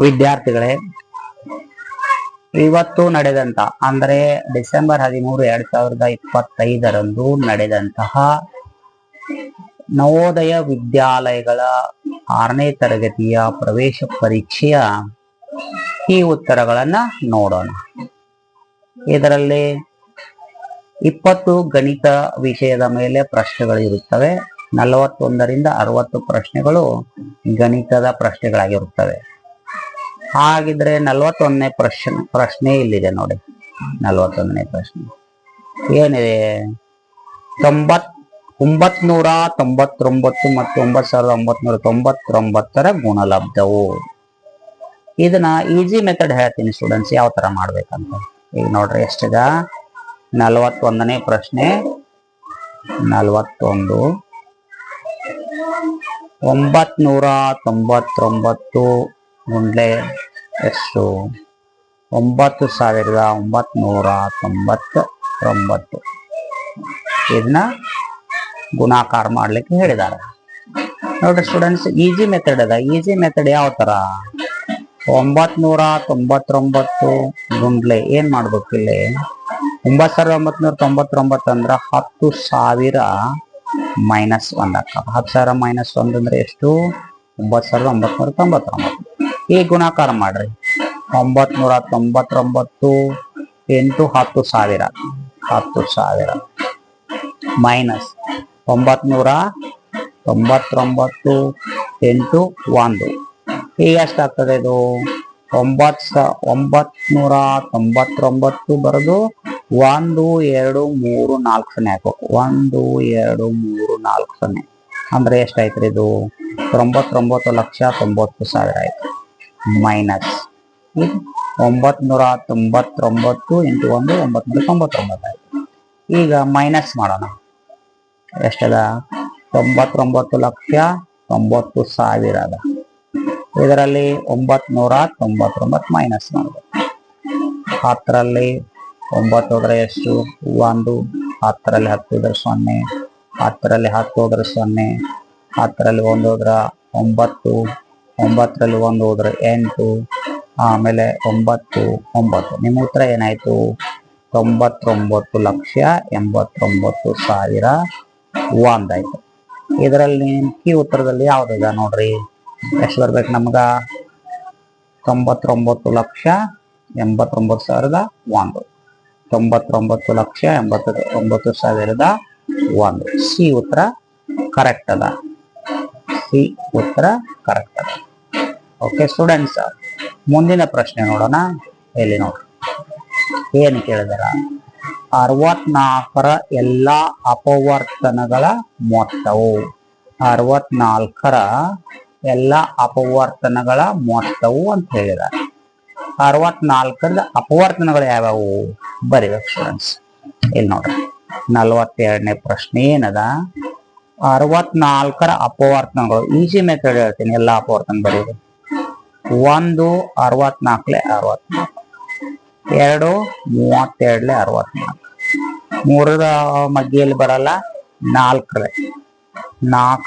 ವಿದ್ಯಾರ್ಥಿಗಳೇ, ಇವತ್ತು ನಡೆದಂತ ಅಂದ್ರೆ ಡಿಸೆಂಬರ್ 13, 2025 ನಡೆದಂತಹ ನವೋದಯ ವಿದ್ಯಾಲಯಗಳ 6ನೇ ತರಗತಿಯ ಪ್ರವೇಶ ಪರೀಕ್ಷೆಯ ಈ ಉತ್ತರಗಳನ್ನ ನೋಡೋಣ. ಇದರಲ್ಲಿ 20 ಗಣಿತ ವಿಷಯದ ಮೇಲೆ ಪ್ರಶ್ನೆಗಳು ಇರುತ್ತವೆ. 41ರಿಂದ 60 ಪ್ರಶ್ನೆಗಳು ಗಣಿತದ ಪ್ರಶ್ನೆಗಳಾಗಿರುತ್ತವೆ. ಹಾಗಿದ್ರೆ 41ನೇ ಪ್ರಶ್ನೆ ಇಲ್ಲಿದೆ ನೋಡಿ. 41ನೇ ಪ್ರಶ್ನೆ ಏನಿದೆ? 999 ಮತ್ತು 9999 ಗುಣಲಬ್ಧವು. ಇದನ್ನ ಈಸಿ ಮೆಥಡ್ ಹೇಳ್ತೀನಿ ಸ್ಟೂಡೆಂಟ್ಸ್, ಯಾವ ತರ ಮಾಡ್ಬೇಕಂತ. ಈಗ ನೋಡ್ರಿ ಎಷ್ಟಿದ? 41ನೇ ಪ್ರಶ್ನೆ 41. 999 ಗುಂಡ್ಲೆ ಎಷ್ಟು? 9999. ಇದನ್ನ ಗುಣಾಕಾರ ಮಾಡ್ಲಿಕ್ಕೆ ಹೇಳಿದ್ದಾರೆ ನೋಡ್ರಿ ಸ್ಟೂಡೆಂಟ್ಸ್. ಈಸಿ ಮೆಥಡ್ ಅದ. ಈಸಿ ಮೆಥಡ್ ಯಾವ ತರ? 999 ಗುಂಡ್ಲೆ ಏನ್ ಮಾಡ್ಬೇಕು ಇಲ್ಲಿ? 9999 ಅಂದ್ರ 10,000 ಮೈನಸ್ 1 ಅಕ್ಕ. 10,000 ಮೈನಸ್ 1 ಅಂದ್ರೆ ಎಷ್ಟು? 9,999. ಈ ಗುಣಾಕಾರ ಮಾಡ್ರಿ. 999 ಇಂಟು 10,000 ಮೈನಸ್ 999 ಇಂಟು 1. ಈಗ ಎಷ್ಟಾಗ್ತದೆ ಇದು? 999 ಬರೋದು 1 2 3 4 0 ಹಾಕ್ಬೇಕು. 1 2 3 4 0 ಅಂದ್ರೆ ಎಷ್ಟಾಯ್ತ್ರಿ ಇದು? 99,90,000 ಆಯ್ತು. ಮೈನಸ್ 999 ಇಂಟು 1 999 ಆಯ್ತು. ಈಗ ಮೈನಸ್ ಮಾಡೋಣ. ಎಷ್ಟದ? 99,90,000 ಅದ. ಇದರಲ್ಲಿ 999 ಮೈನಸ್ ಮಾಡಬೇಕು. 10ರಲ್ಲಿ 9 ಹೋದ್ರೆ ಎಷ್ಟು? 1. 10ರಲ್ಲಿ 10 ಹೋದ್ರೆ 0. 10ರಲ್ಲಿ 10 ಹೋದ್ರೆ 0. 10ರಲ್ಲಿ 1 ಹೋದ್ರೆ 9. 9ರಲ್ಲಿ 1 ಹೋದ್ರೆ 8. ಆಮೇಲೆ 9. ನಿಮ್ಮ ಉತ್ತರ ಏನಾಯ್ತು? 99,89,000 ಆಯ್ತು. ಇದರಲ್ಲಿ ಈ ಉತ್ತರದಲ್ಲಿ ಯಾವ್ದದ ನೋಡ್ರಿ? ಎಷ್ಟು ಬರ್ಬೇಕು ನಮ್ಗ? 99,89,000. 99,89,000. ಸಿ ಉತ್ತರ ಕರೆಕ್ಟ್ ಅದ. ಸಿ ಉತ್ತರ ಕರೆಕ್ಟ್ ಅದ. ಓಕೆ ಸ್ಟೂಡೆಂಟ್ಸ್, ಮುಂದಿನ ಪ್ರಶ್ನೆ ನೋಡೋಣ. ಇಲ್ಲಿ ನೋಡ್ರಿ ಏನು ಕೇಳಿದಾರ? 64ರ ಎಲ್ಲಾ ಅಪವರ್ತನಗಳ ಮೊತ್ತವು. 64ರ ಎಲ್ಲ ಅಪವರ್ತನಗಳ ಮೊತ್ತವು ಅಂತ ಹೇಳಿದ್ದಾರೆ. 64ರ ಅಪವರ್ತನಗಳು ಯಾವ್ಯಾವು ಬರೀಬೇಕು ಸ್ಟೂಡೆಂಟ್ಸ್. ಇಲ್ಲಿ ನೋಡ್ರಿ 42ನೇ ಪ್ರಶ್ನೆ ಏನದ? 64ರ ಅಪವರ್ತನಗಳು. ಈಸಿ ಮೆಥಡ್ ಹೇಳ್ತೀನಿ. ಎಲ್ಲಾ ಅಪವರ್ತನ ಬರೀಬೇಕು. 1 64 64, 2 32 64, 3ರ ಮಧ್ಯೆಯಲ್ಲಿ ಬರಲ್ಲ 4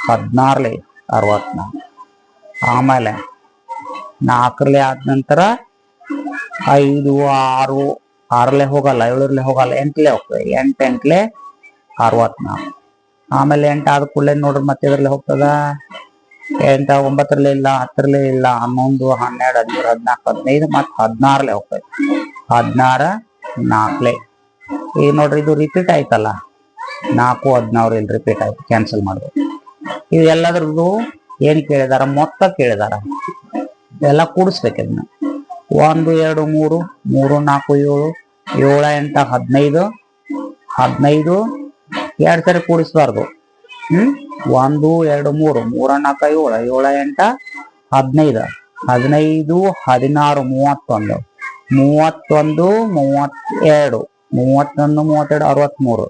16 64, ಆಮೇಲೆ 4ರಲ್ಲಿ ಆದ ನಂತರ 5 6 6ರಲ್ಲಿ ಹೋಗಲ್ಲ, 7ರಲ್ಲಿ ಹೋಗಲ್ಲ, 8ಲೆ ಹೋಗ್ತದೆ. 8 8ಲೆ 64. ಆಮೇಲೆ 8 ಆದ ಕೂಡಲೇ ನೋಡ್ರಿ ಮತ್ತೆ ಇದರಲ್ಲಿ ಹೋಗ್ತದ. 8 9ರಲ್ಲಿ ಇಲ್ಲ, 10ರಲ್ಲಿ ಇಲ್ಲ, 11 12 13 14 15 ಮತ್ತೆ 16ಲೆ ಹೋಗ್ತದೆ. 16 4ಲೆ. ಈಗ ನೋಡ್ರಿ ಇದು ರಿಪೀಟ್ ಆಯ್ತಲ್ಲ. 4 16 ಇಲ್ಲಿ ರಿಪೀಟ್ ಆಯ್ತು. ಕ್ಯಾನ್ಸಲ್ ಮಾಡ್ಬೇಕು. ಇದು ಎಲ್ಲದ್ರದ್ದು ಏನ್ ಕೇಳಿದಾರ? ಮೊತ್ತ ಕೇಳಿದಾರ. ಎಲ್ಲ ಕೂಡಿಸ್ಬೇಕು. ಇದನ್ನ 1 2 3 3 4 7 7 8 15 15 2 ಸರಿ ಕೂಡಿಸ್ಬಾರ್ದು. 1 2 3 3 4 7 7 8 15 15 16 31 31 32 31 32 63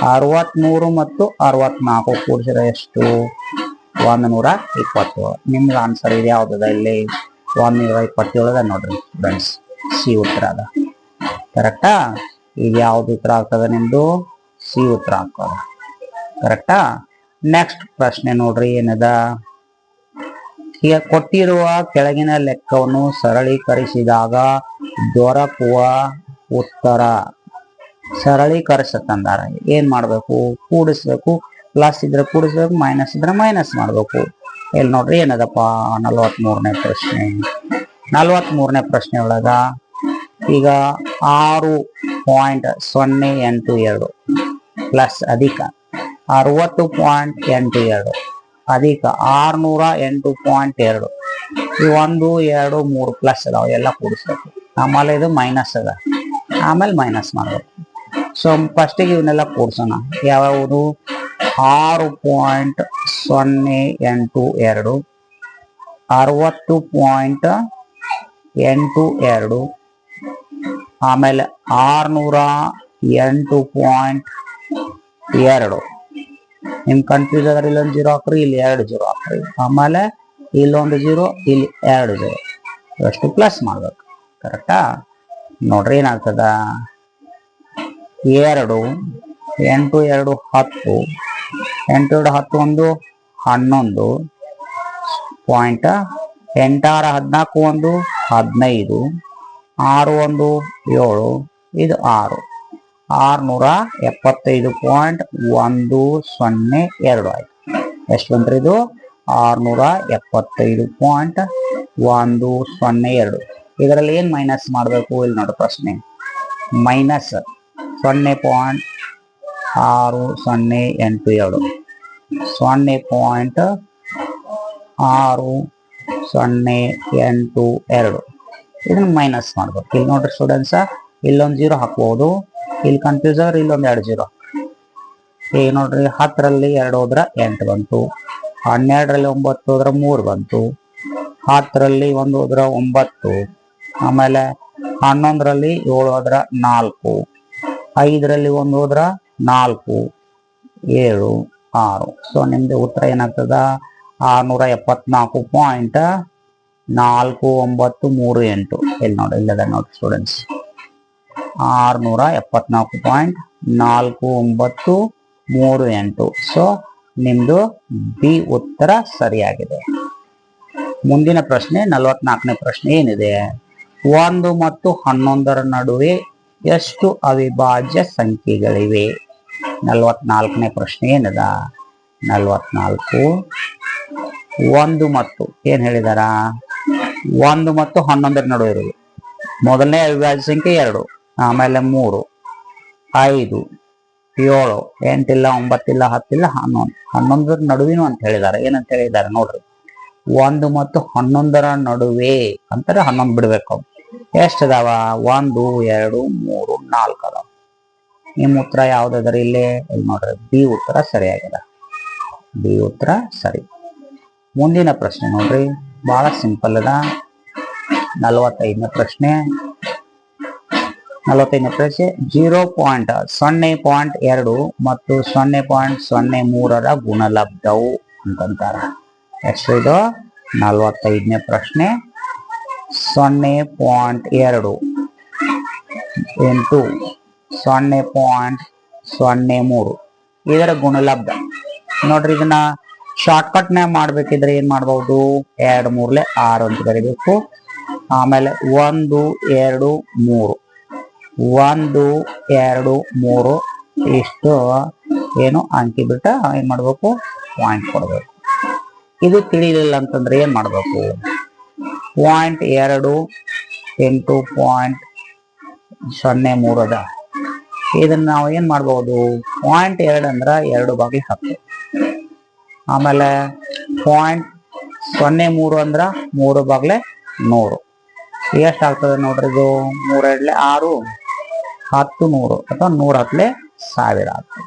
63 ಮತ್ತು 64 ಕೂಡಿಸಿದ್ರೆ ಎಷ್ಟು? 127. ನಿಮ್ಗೆ ಆನ್ಸರ್ ಇದೆ ಯಾವ್ದದ ಇಲ್ಲಿ? 127 ನೋಡ್ರಿ ಫ್ರೆಂಡ್ಸ್. ಸಿ ಉತ್ತರ ಅದ. ಕರೆಕ್ಟಾ? ಈಗ ಯಾವ್ದು ಉತ್ತರ ಆಗ್ತದ ನಿಮ್ದು? ಸಿ ಉತ್ತರ ಆಗ್ತದ. ಕರೆಕ್ಟಾ? ನೆಕ್ಸ್ಟ್ ಪ್ರಶ್ನೆ ನೋಡ್ರಿ ಏನದ? ಈಗ ಕೊಟ್ಟಿರುವ ಕೆಳಗಿನ ಲೆಕ್ಕವನ್ನು ಸರಳೀಕರಿಸಿದಾಗ ದೊರಕುವ ಉತ್ತರ ಸರಳೀಕರಿಸತ್ತಂದಾರ ಏನ್ ಮಾಡ್ಬೇಕು? ಕೂಡಿಸ್ಬೇಕು. ಪ್ಲಸ್ ಇದ್ರೆ ಕೂಡಿಸ್ಬೇಕು, ಮೈನಸ್ ಇದ್ರೆ ಮೈನಸ್ ಮಾಡ್ಬೇಕು. ಇಲ್ಲಿ ನೋಡ್ರಿ ಏನದಪ್ಪ 43ನೇ ಪ್ರಶ್ನೆ. 43ನೇ ಪ್ರಶ್ನೆ ಒಳಗ ಈಗ 6.082 ಪ್ಲಸ್ ಅಧಿಕ 60.82 ಅಧಿಕ 608.2 ಈ 1 2 3 ಪ್ಲಸ್ ಅದಾವ, ಎಲ್ಲ ಕೂಡಿಸ್ಬೇಕು. ಆಮೇಲೆ ಇದು ಮೈನಸ್ ಅದ, ಆಮೇಲೆ ಮೈನಸ್ ಮಾಡ್ಬೇಕು. ಸೊ ಫಸ್ಟಿಗೆ ಇವನ್ನೆಲ್ಲ ಕೂಡ್ಸೋಣ. ಯಾವ್ಯಾವುದು? 6.082 60.82 ಆಮೇಲೆ 608.2. ನಿಮ್ ಕನ್ಫ್ಯೂಸ್ ಆದ್ರೆ ಇಲ್ಲೊಂದು 0 ಹಾಕ್ರಿ, ಇಲ್ಲಿ 2 0 ಹಾಕ್ರಿ. ಆಮೇಲೆ ಇಲ್ಲೊಂದು 0, ಇಲ್ಲಿ 2 0. ಎಷ್ಟು ಪ್ಲಸ್ ಮಾಡ್ಬೇಕು. ಕರೆಕ್ಟಾ? ನೋಡ್ರಿ ಏನಾಗ್ತದ? 2 8 2 10 8 2 10 1 11 ಪಾಯಿಂಟ್ 8 6 14 1 15 6 1 7 ಇದು 6 675.102 ಆಯ್ತು. ಎಷ್ಟು ಬಂದ್ರಿ ಇದು? 675.102. ಇದರಲ್ಲಿ ಏನ್ ಮೈನಸ್ ಮಾಡ್ಬೇಕು? ಇಲ್ಲಿ ನೋಡಿ ಪ್ರಶ್ನೆ. ಮೈನಸ್ 0.6082 0.6082 ಇದನ್ನ ಮೈನಸ್ ಮಾಡ್ಬೇಕು. ಇಲ್ಲಿ ನೋಡ್ರಿ ಸ್ಟೂಡೆಂಟ್ಸ್, ಇಲ್ಲೊಂದು 0 ಹಾಕ್ಬಹುದು. ಇಲ್ಲಿ ಕನ್ಫ್ಯೂಸ್ ಆದ್ರೆ ಇಲ್ಲೊಂದು 2 0. ಈಗ ನೋಡ್ರಿ 10ರಲ್ಲಿ 2 ಹೋದ್ರ 8 ಬಂತು, 12ರಲ್ಲಿ 9 ಹೋದ್ರ 3 ಬಂತು, 10ರಲ್ಲಿ 1 ಹೋದ್ರ 9, ಆಮೇಲೆ 11ರಲ್ಲಿ 7 ಹೋದ್ರ 4, 5ರಲ್ಲಿ 1 ಹೋದ್ರ 4, 7, 6. ಸೊ ನಿಮ್ದು ಉತ್ತರ ಏನಾಗ್ತದ? 674.493 ಇಲ್ಲಿ ನೋಡಿ, ಇಲ್ಲದ ನೋಡಿ ಸ್ಟೂಡೆಂಟ್ಸ್, 674.493. ಸೊ ನಿಮ್ದು ಬಿ ಉತ್ತರ ಸರಿಯಾಗಿದೆ. ಮುಂದಿನ ಪ್ರಶ್ನೆ 44ನೇ ಪ್ರಶ್ನೆ ಏನಿದೆ? 1 ಮತ್ತು 11ರ ನಡುವೆ ಎಷ್ಟು ಅವಿಭಾಜ್ಯ ಸಂಖ್ಯೆಗಳಿವೆ? 44ನೇ ಪ್ರಶ್ನೆ ಏನದ? 44 1 ಮತ್ತು ಏನ್ ಹೇಳಿದಾರ? 1 ಮತ್ತು 11ರ ನಡುವೆ ಇರುವುದು. ಮೊದಲನೇ ಅವಿಭಾಜ್ಯ ಸಂಖ್ಯೆ 2, ಆಮೇಲೆ 3, 5, 7, 8 ಇಲ್ಲ, 9 ಇಲ್ಲ, 10 ಇಲ್ಲ, 11. 11ರ ನಡುವಿನ ಅಂತ ಹೇಳಿದಾರೆ. ಏನಂತ ಹೇಳಿದಾರೆ ನೋಡ್ರಿ. 1 ಮತ್ತು 11ರ ನಡುವೆ ಅಂತಾರೆ, 11 ಬಿಡ್ಬೇಕು. ಎಷ್ಟದಾವ? 1 2 3 4 ಅದಾವ. ನಿಮ್ಮ ಉತ್ತರ ಯಾವ್ದಾದ್ರೆ ಇಲ್ಲಿ ನೋಡ್ರಿ, ಬಿ ಉತ್ತರ ಸರಿಯಾಗಿದೆ. ಬಿ ಉತ್ತರ ಸರಿ. ಮುಂದಿನ ಪ್ರಶ್ನೆ ನೋಡ್ರಿ, ಬಹಳ ಸಿಂಪಲ್ ಅದ. 45ನೇ ಪ್ರಶ್ನೆ. 0.02 ಮತ್ತು 0.03ರ ಗುಣಲಬ್ಧವು ಅಂತಂತಾರ. ಎಷ್ಟು ಇದು? 45ನೇ ಪ್ರಶ್ನೆ. 0.2 ಇಂಟು 0.03 ಇದರ ಗುಣಲಬ್ಧ. ನೋಡ್ರಿ, ಇದನ್ನ ಶಾರ್ಟ್ಕಟ್ ನಾಗ ಮಾಡ್ಬೇಕಿದ್ರೆ ಏನ್ ಮಾಡ್ಬಹುದು? 2 3 6 ಅಂತ ಬರೀಬೇಕು. ಆಮೇಲೆ 1 2 3 1 2 3 ಇಷ್ಟು ಏನು ಅಂಕಿ ಬಿಟ್ಟ ಏನ್ ಮಾಡ್ಬೇಕು? ಪಾಯಿಂಟ್ ಕೊಡ್ಬೇಕು. ಇದು ತಿಳಿಲಿಲ್ಲ ಅಂತಂದ್ರೆ ಏನ್ ಮಾಡ್ಬೇಕು? 0.2 ಇಂಟು 0.03 ಅದ. ಇದನ್ನ ನಾವು ಏನ್ ಮಾಡ್ಬಹುದು? 0.2 ಅಂದ್ರ 2/10. ಆಮೇಲೆ 0.03 ಅಂದ್ರ 3/100. ಎಷ್ಟಾಗ್ತದೆ ನೋಡ್ರಿ ಇದು? 3 2 6 10 100 ಅಥವಾ 100 10 1000 ಆಗ್ತದೆ.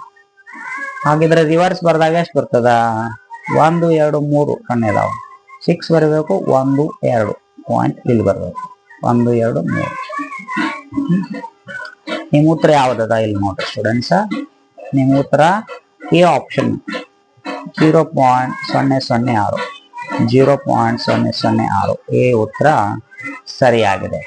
ಹಾಗಿದ್ರೆ ರಿವರ್ಸ್ ಬರ್ದಾಗ ಎಷ್ಟು ಬರ್ತದ? 1 2 3 ಸೊನ್ನೆ ಇದಾವ, 6 ಬರಬೇಕು. 1 2 ಪಾಯಿಂಟ್ ಇಲ್ಲಿ ಬರ್ಬೇಕು. 1 2 3. ನಿಮ್ಮ ಉತ್ತರ ಯಾವ್ದದ? ಇಲ್ಲಿ ನೋಡ್ರಿ ಸ್ಟೂಡೆಂಟ್ಸ್, ನಿಮ್ಮ ಉತ್ತರ ಎ ಆಪ್ಷನ್ 0.006 0.006 ಎ ಉತ್ತರ ಸರಿಯಾಗಿದೆ.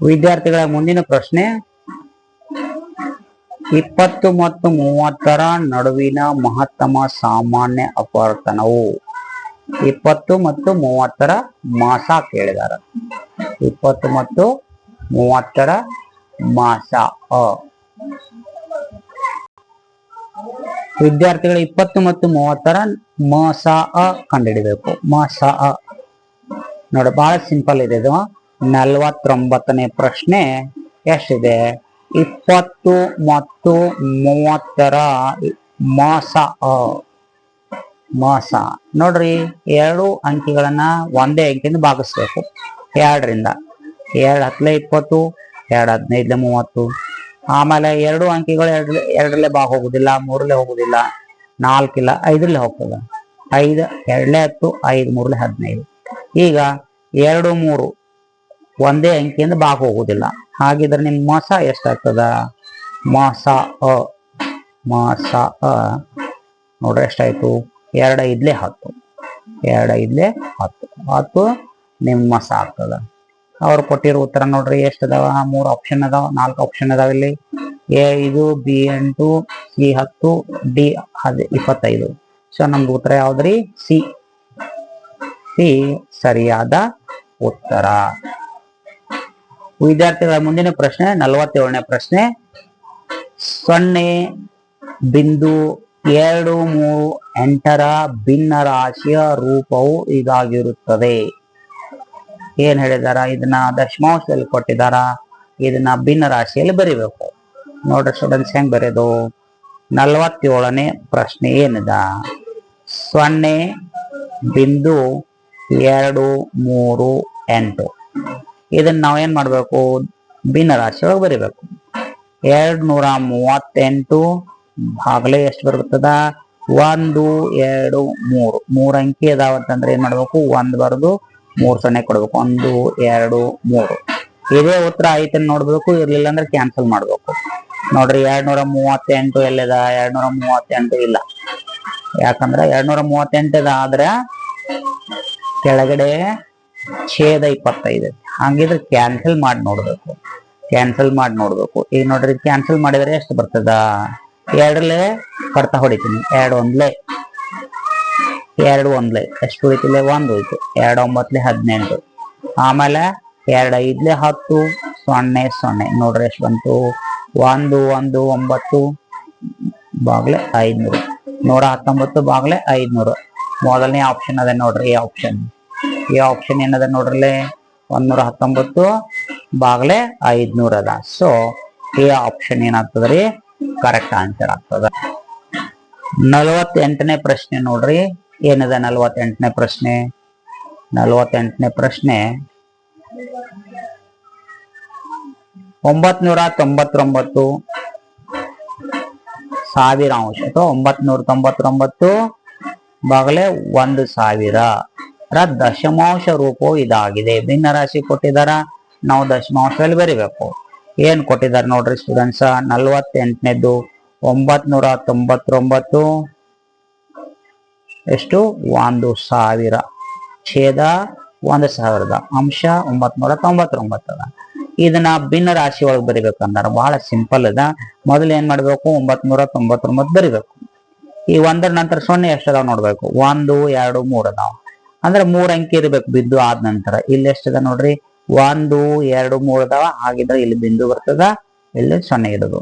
ವಿದ್ಯಾರ್ಥಿಗಳ ಮುಂದಿನ ಪ್ರಶ್ನೆ, 20 ಮತ್ತು 30ರ ನಡುವಿನ ಮಹತ್ತಮ ಸಾಮಾನ್ಯ ಅಪವರ್ತನವು. 20 ಮತ್ತು 30ರ ಮಾಸ ಕೇಳಿದಾರ. 20 ಮತ್ತು 30ರ ಮಾಸ ವಿದ್ಯಾರ್ಥಿಗಳು 20 ಮತ್ತು 30ರ ಮಾಸ ಕಂಡುಹಿಡಿಬೇಕು. ಮಾಸ ನೋಡಿ, ಬಹಳ ಸಿಂಪಲ್ ಇದೆ ಇದು. 49ನೇ ಪ್ರಶ್ನೆ ಎಷ್ಟಿದೆ? 20 ಮತ್ತು 30ರ ಮಾಸ ಮಾಸ ನೋಡ್ರಿ, 2 ಅಂಕಿಗಳನ್ನ ಒಂದೇ ಅಂಕಿಯಿಂದ ಭಾಗಿಸ್ಬೇಕು. 2ರಿಂದ 2 ಹತ್ತಲೆ 20, 2 15 30. ಆಮೇಲೆ 2 ಅಂಕಿಗಳು 2ರಲ್ಲೇ ಭಾಗ ಹೋಗುದಿಲ್ಲ, 3ರಲ್ಲೇ ಹೋಗುದಿಲ್ಲ, 4 ಇಲ್ಲ, 5ರಲ್ಲೇ ಹೋಗ್ತದ. 5 2ಲೆ 10, 5 3ಲೆ 15. ಈಗ 2 3 ಒಂದೇ ಅಂಕಿಯಿಂದ ಭಾಗ ಹೋಗುದಿಲ್ಲ. ಹಾಗಿದ್ರೆ ನಿಮ್ ಮಾಸ ಎಷ್ಟಾಗ್ತದ? ಮಾಸ ಮಾಸ ನೋಡ್ರಿ ಎಷ್ಟಾಯ್ತು? 2 5ಲೆ 10, 2 5ಲೆ 10, 10 ನಿಮ್ ಮಾಸ ಆಗ್ತದ. ಅವ್ರು ಕೊಟ್ಟಿರೋ ಉತ್ತರ ನೋಡ್ರಿ ಎಷ್ಟದಾವ? 3 ಆಪ್ಷನ್ ಅದಾವ, 4 ಆಪ್ಷನ್ ಅದಾವ ಇಲ್ಲಿ. A 5, B 8, C 10, D 25. So ನಮ್ದು ಉತ್ತರ ಯಾವ್ದ್ರಿ? ಸಿ. ಸಿ ಸರಿಯಾದ ಉತ್ತರ. ವಿದ್ಯಾರ್ಥಿಗಳ ಮುಂದಿನ ಪ್ರಶ್ನೆ 47ನೇ ಪ್ರಶ್ನೆ, 0.238ರ ಭಿನ್ನ ರಾಶಿಯ ರೂಪವು ಇದಾಗಿರುತ್ತದೆ. ಏನ್ ಹೇಳಿದಾರ? ಇದನ್ನ ದಶಮಾಂಶದಲ್ಲಿ ಕೊಟ್ಟಿದಾರ, ಇದನ್ನ ಭಿನ್ನ ರಾಶಿಯಲ್ಲಿ ಬರಿಬೇಕು. ನೋಡ್ರಿ ಸ್ಟೂಡೆಂಟ್ಸ್, ಹೆಂಗ್ ಬರೆಯೋದು? 47ನೇ ಪ್ರಶ್ನೆ ಏನಿದ? 0.238. ಇದನ್ನ ನಾವೇನ್ ಮಾಡ್ಬೇಕು? ಭಿನ್ನ ರಾಶಿ ಒಳಗೆ ಬರಿಬೇಕು. 238 ಭಾಗಲೇ ಎಷ್ಟು ಬರ್ತದ? 1 2 3. 3 ಅಂಕಿ ಅದಾವಂತಂದ್ರೆ ಏನ್ ಮಾಡ್ಬೇಕು? 1 ಬರೆದು 3 0 ಕೊಡ್ಬೇಕು. 1 2 3. ಇದೇ ಉತ್ತರ ಐತನ್ ನೋಡ್ಬೇಕು, ಇರ್ಲಿಲ್ಲ ಅಂದ್ರೆ ಕ್ಯಾನ್ಸಲ್ ಮಾಡ್ಬೇಕು. ನೋಡ್ರಿ 238 ಎಲ್ಲಿದ? 238 ಇಲ್ಲ. ಯಾಕಂದ್ರೆ 238 ಆದ್ರೆ ಕೆಳಗಡೆ ಛೇದ 25. ಹಂಗಿದ್ರೆ ಕ್ಯಾನ್ಸಲ್ ಮಾಡಿ ನೋಡ್ಬೇಕು. ಕ್ಯಾನ್ಸಲ್ ಮಾಡಿ ನೋಡ್ಬೇಕು. ಈಗ ನೋಡ್ರಿ, ಕ್ಯಾನ್ಸಲ್ ಮಾಡಿದ್ರೆ ಎಷ್ಟು ಬರ್ತದ? 2ರಲ್ಲೇ ಕಡ್ತಾ ಹೊಡಿತೀನಿ. 2 1ಲೆ 2 1ಲೆ ಎಷ್ಟು ಹೋಯ್ತಿಲ್ಲ? 1 ಹೋಯ್ತು. 2 9ಲೆ 18. ಆಮೇಲೆ 2 5ಲೆ 10, 0 0. ನೋಡ್ರಿ ಎಷ್ಟು ಬಂತು? 1 1 9 ಬಾಗ್ಲೆ 500. 119 ಬಾಗ್ಲೆ 500. ಮೊದಲನೇ ಆಪ್ಷನ್ ಅದ ನೋಡ್ರಿ, ಈ ಆಪ್ಷನ್. ಈ ಆಪ್ಷನ್ ಏನದ ನೋಡ್ರಲ್ಲೇ? 119 ಬಾಗ್ಲೆ 500 ಅದ. ಸೊ ಈ ಆಪ್ಷನ್ ಏನಾಗ್ತದ್ರಿ? ಕರೆಕ್ಟ್ ಆನ್ಸರ್ ಆಗ್ತದ. 48ನೇ ಪ್ರಶ್ನೆ ನೋಡ್ರಿ, ಏನದ 48ನೇ ಪ್ರಶ್ನೆ? 48ನೇ ಪ್ರಶ್ನೆ 999 ಸಾವಿರಾಂಶ ಅಥವಾ 999 ಬಾಗಲೇ 1000 ದಶಮಾಂಶ ರೂಪವು ಇದಾಗಿದೆ. ಭಿನ್ನ ರಾಶಿ ಕೊಟ್ಟಿದಾರ, ನಾವು ದಶಮಾಂಶದಲ್ಲಿ ಬರಿಬೇಕು. ಏನ್ ಕೊಟ್ಟಿದ್ದಾರೆ ನೋಡ್ರಿ ಸ್ಟೂಡೆಂಟ್ಸ್? 48ನೇದು 999 ಎಷ್ಟು? 1000 ಛೇದ 1000 ಅಂಶ 999 ಅದ. ಇದನ್ನ ಭಿನ್ನ ರಾಶಿ ಒಳಗೆ ಬರಿಬೇಕಂದಾರ. ಬಹಳ ಸಿಂಪಲ್ ಅದ. ಮೊದಲು ಏನ್ ಮಾಡ್ಬೇಕು? 999 ಬರಿಬೇಕು. ಈ 1ರ ನಂತರ 0 ಎಷ್ಟದಾವ್ ನೋಡ್ಬೇಕು? 1 2 3 ಅದಾವ. ಅಂದ್ರೆ 3 ಅಂಕಿ ಇರ್ಬೇಕು ಬಿಂದು ಆದ ನಂತರ. ಇಲ್ಲಿ ಎಷ್ಟದ ನೋಡ್ರಿ? 1 2 3 ಅದಾವ. ಹಾಗಿದ್ರೆ ಇಲ್ಲಿ ಬಿಂದು ಬರ್ತದ, ಇಲ್ಲಿ 0 ಇಡೋದು.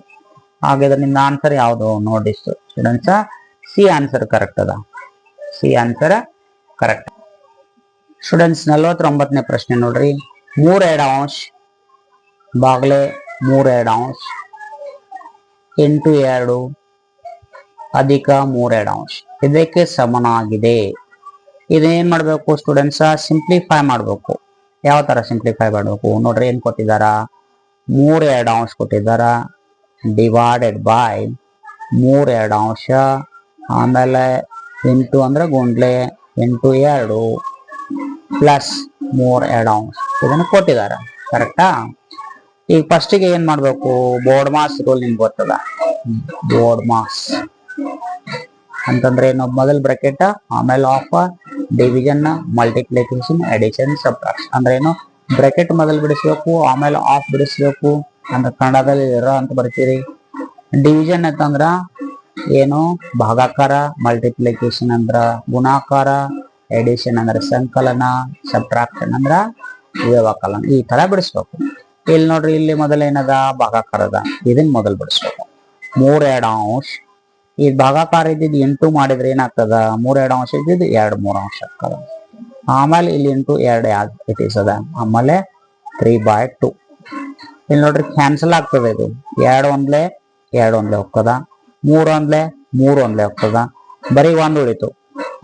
ಹಾಗಿದ್ರೆ ನಿಮ್ದು ಆನ್ಸರ್ ಯಾವ್ದು ನೋಡಿ ಸ್ಟೂಡೆಂಟ್ಸ್? ಸಿ ಆನ್ಸರ್ ಕರೆಕ್ಟ್ ಅದ. C answer correct. ಸ್ಟೂಡೆಂಟ್ಸ್ 49ನೇ ಪ್ರಶ್ನೆ ನೋಡ್ರಿ, 3/2 ಬಾಗ್ಲೆ 3/2 ಇಂಟು 2 ಅಧಿಕ 3/2 ಇದಕ್ಕೆ ಸಮನಾಗಿದೆ. ಇದೇನ್ ಮಾಡ್ಬೇಕು ಸ್ಟೂಡೆಂಟ್ಸ್? ಸಿಂಪ್ಲಿಫೈ ಮಾಡ್ಬೇಕು. ಯಾವ ತರ ಸಿಂಪ್ಲಿಫೈ ಮಾಡ್ಬೇಕು ನೋಡ್ರಿ? ಏನ್ ಕೊಟ್ಟಿದಾರ? 3/2 ಕೊಟ್ಟಿದಾರ, ಡಿವೈಡೆಡ್ ಬೈ 3/2 ಆಮೇಲೆ ಇಂಟು ಅಂದ್ರೆ ಗುಂಡ್ಲೆ ಇಂಟು 2 ಪ್ಲಸ್ 3/2 ಇದನ್ನ ಕೊಟ್ಟಿದಾರ. ಕರೆಕ್ಟಾ? ಈಗ ಫಸ್ಟಿಗೆ ಏನ್ ಮಾಡ್ಬೇಕು? ಬೋರ್ಡ್ ಮಾಸ್ ರೂಲ್ ನಿಮ್ಗೆ ಗೊತ್ತದ. ಬೋರ್ಡ್ ಮಾಸ್ ಅಂತಂದ್ರೆ ಏನು? ಮೊದಲ್ ಬ್ರಾಕೆಟ್, ಆಮೇಲೆ of, division, multiplication, addition, subtraction. ಅಂದ್ರೆ ಏನು? ಬ್ರಾಕೆಟ್ ಮೊದಲು ಬಿಡಿಸ್ಬೇಕು, ಆಮೇಲೆ ಆಫ್ ಬಿಡಿಸ್ಬೇಕು. ಅಂದ್ರೆ ಕನ್ನಡದಲ್ಲಿ ಇರ ಅಂತ ಬರ್ತೀರಿ. ಡಿವಿಷನ್ ಅಂತಂದ್ರ ಏನು? ಭಾಗಾಕಾರ. ಮಲ್ಟಿಪ್ಲಿಕೇಶನ್ ಅಂದ್ರ ಗುಣಾಕಾರ. ಎಡಿಷನ್ ಅಂದ್ರೆ ಸಂಕಲನ. ಸಬ್ಟ್ರಾಕ್ಷನ್ ಅಂದ್ರ ವ್ಯವಕಲನ. ಈ ತರ ಬಿಡಿಸ್ಬೇಕು. ಇಲ್ಲಿ ನೋಡ್ರಿ, ಇಲ್ಲಿ ಮೊದಲ ಏನದ? ಭಾಗಾಕಾರದ. ಇದನ್ನ ಮೊದಲು ಬಿಡಿಸ್ಬೇಕು. 3 2 ಈ ಭಾಗಾಕಾರ ಇದ್ದಿದ್ದು 8 ಮಾಡಿದ್ರೆ ಏನಾಗ್ತದ? 3 2 ಇದ್ದಿದ್ದು 2 3 ಆಗ್ತದ. ಆಮೇಲೆ ಇಲ್ಲಿ 8 2 ಇಟ್ ಈಸ್ ಅದ. ಆಮೇಲೆ 3/2. ಇಲ್ಲಿ ನೋಡ್ರಿ ಕ್ಯಾನ್ಸಲ್ ಆಗ್ತದೆ. ಇದು 2 1 2 1 ಹೋಗ್ತದ. 3 1 3 1 ಹೋಗ್ತದ. ಬರೀ 1 ಉಳಿತು.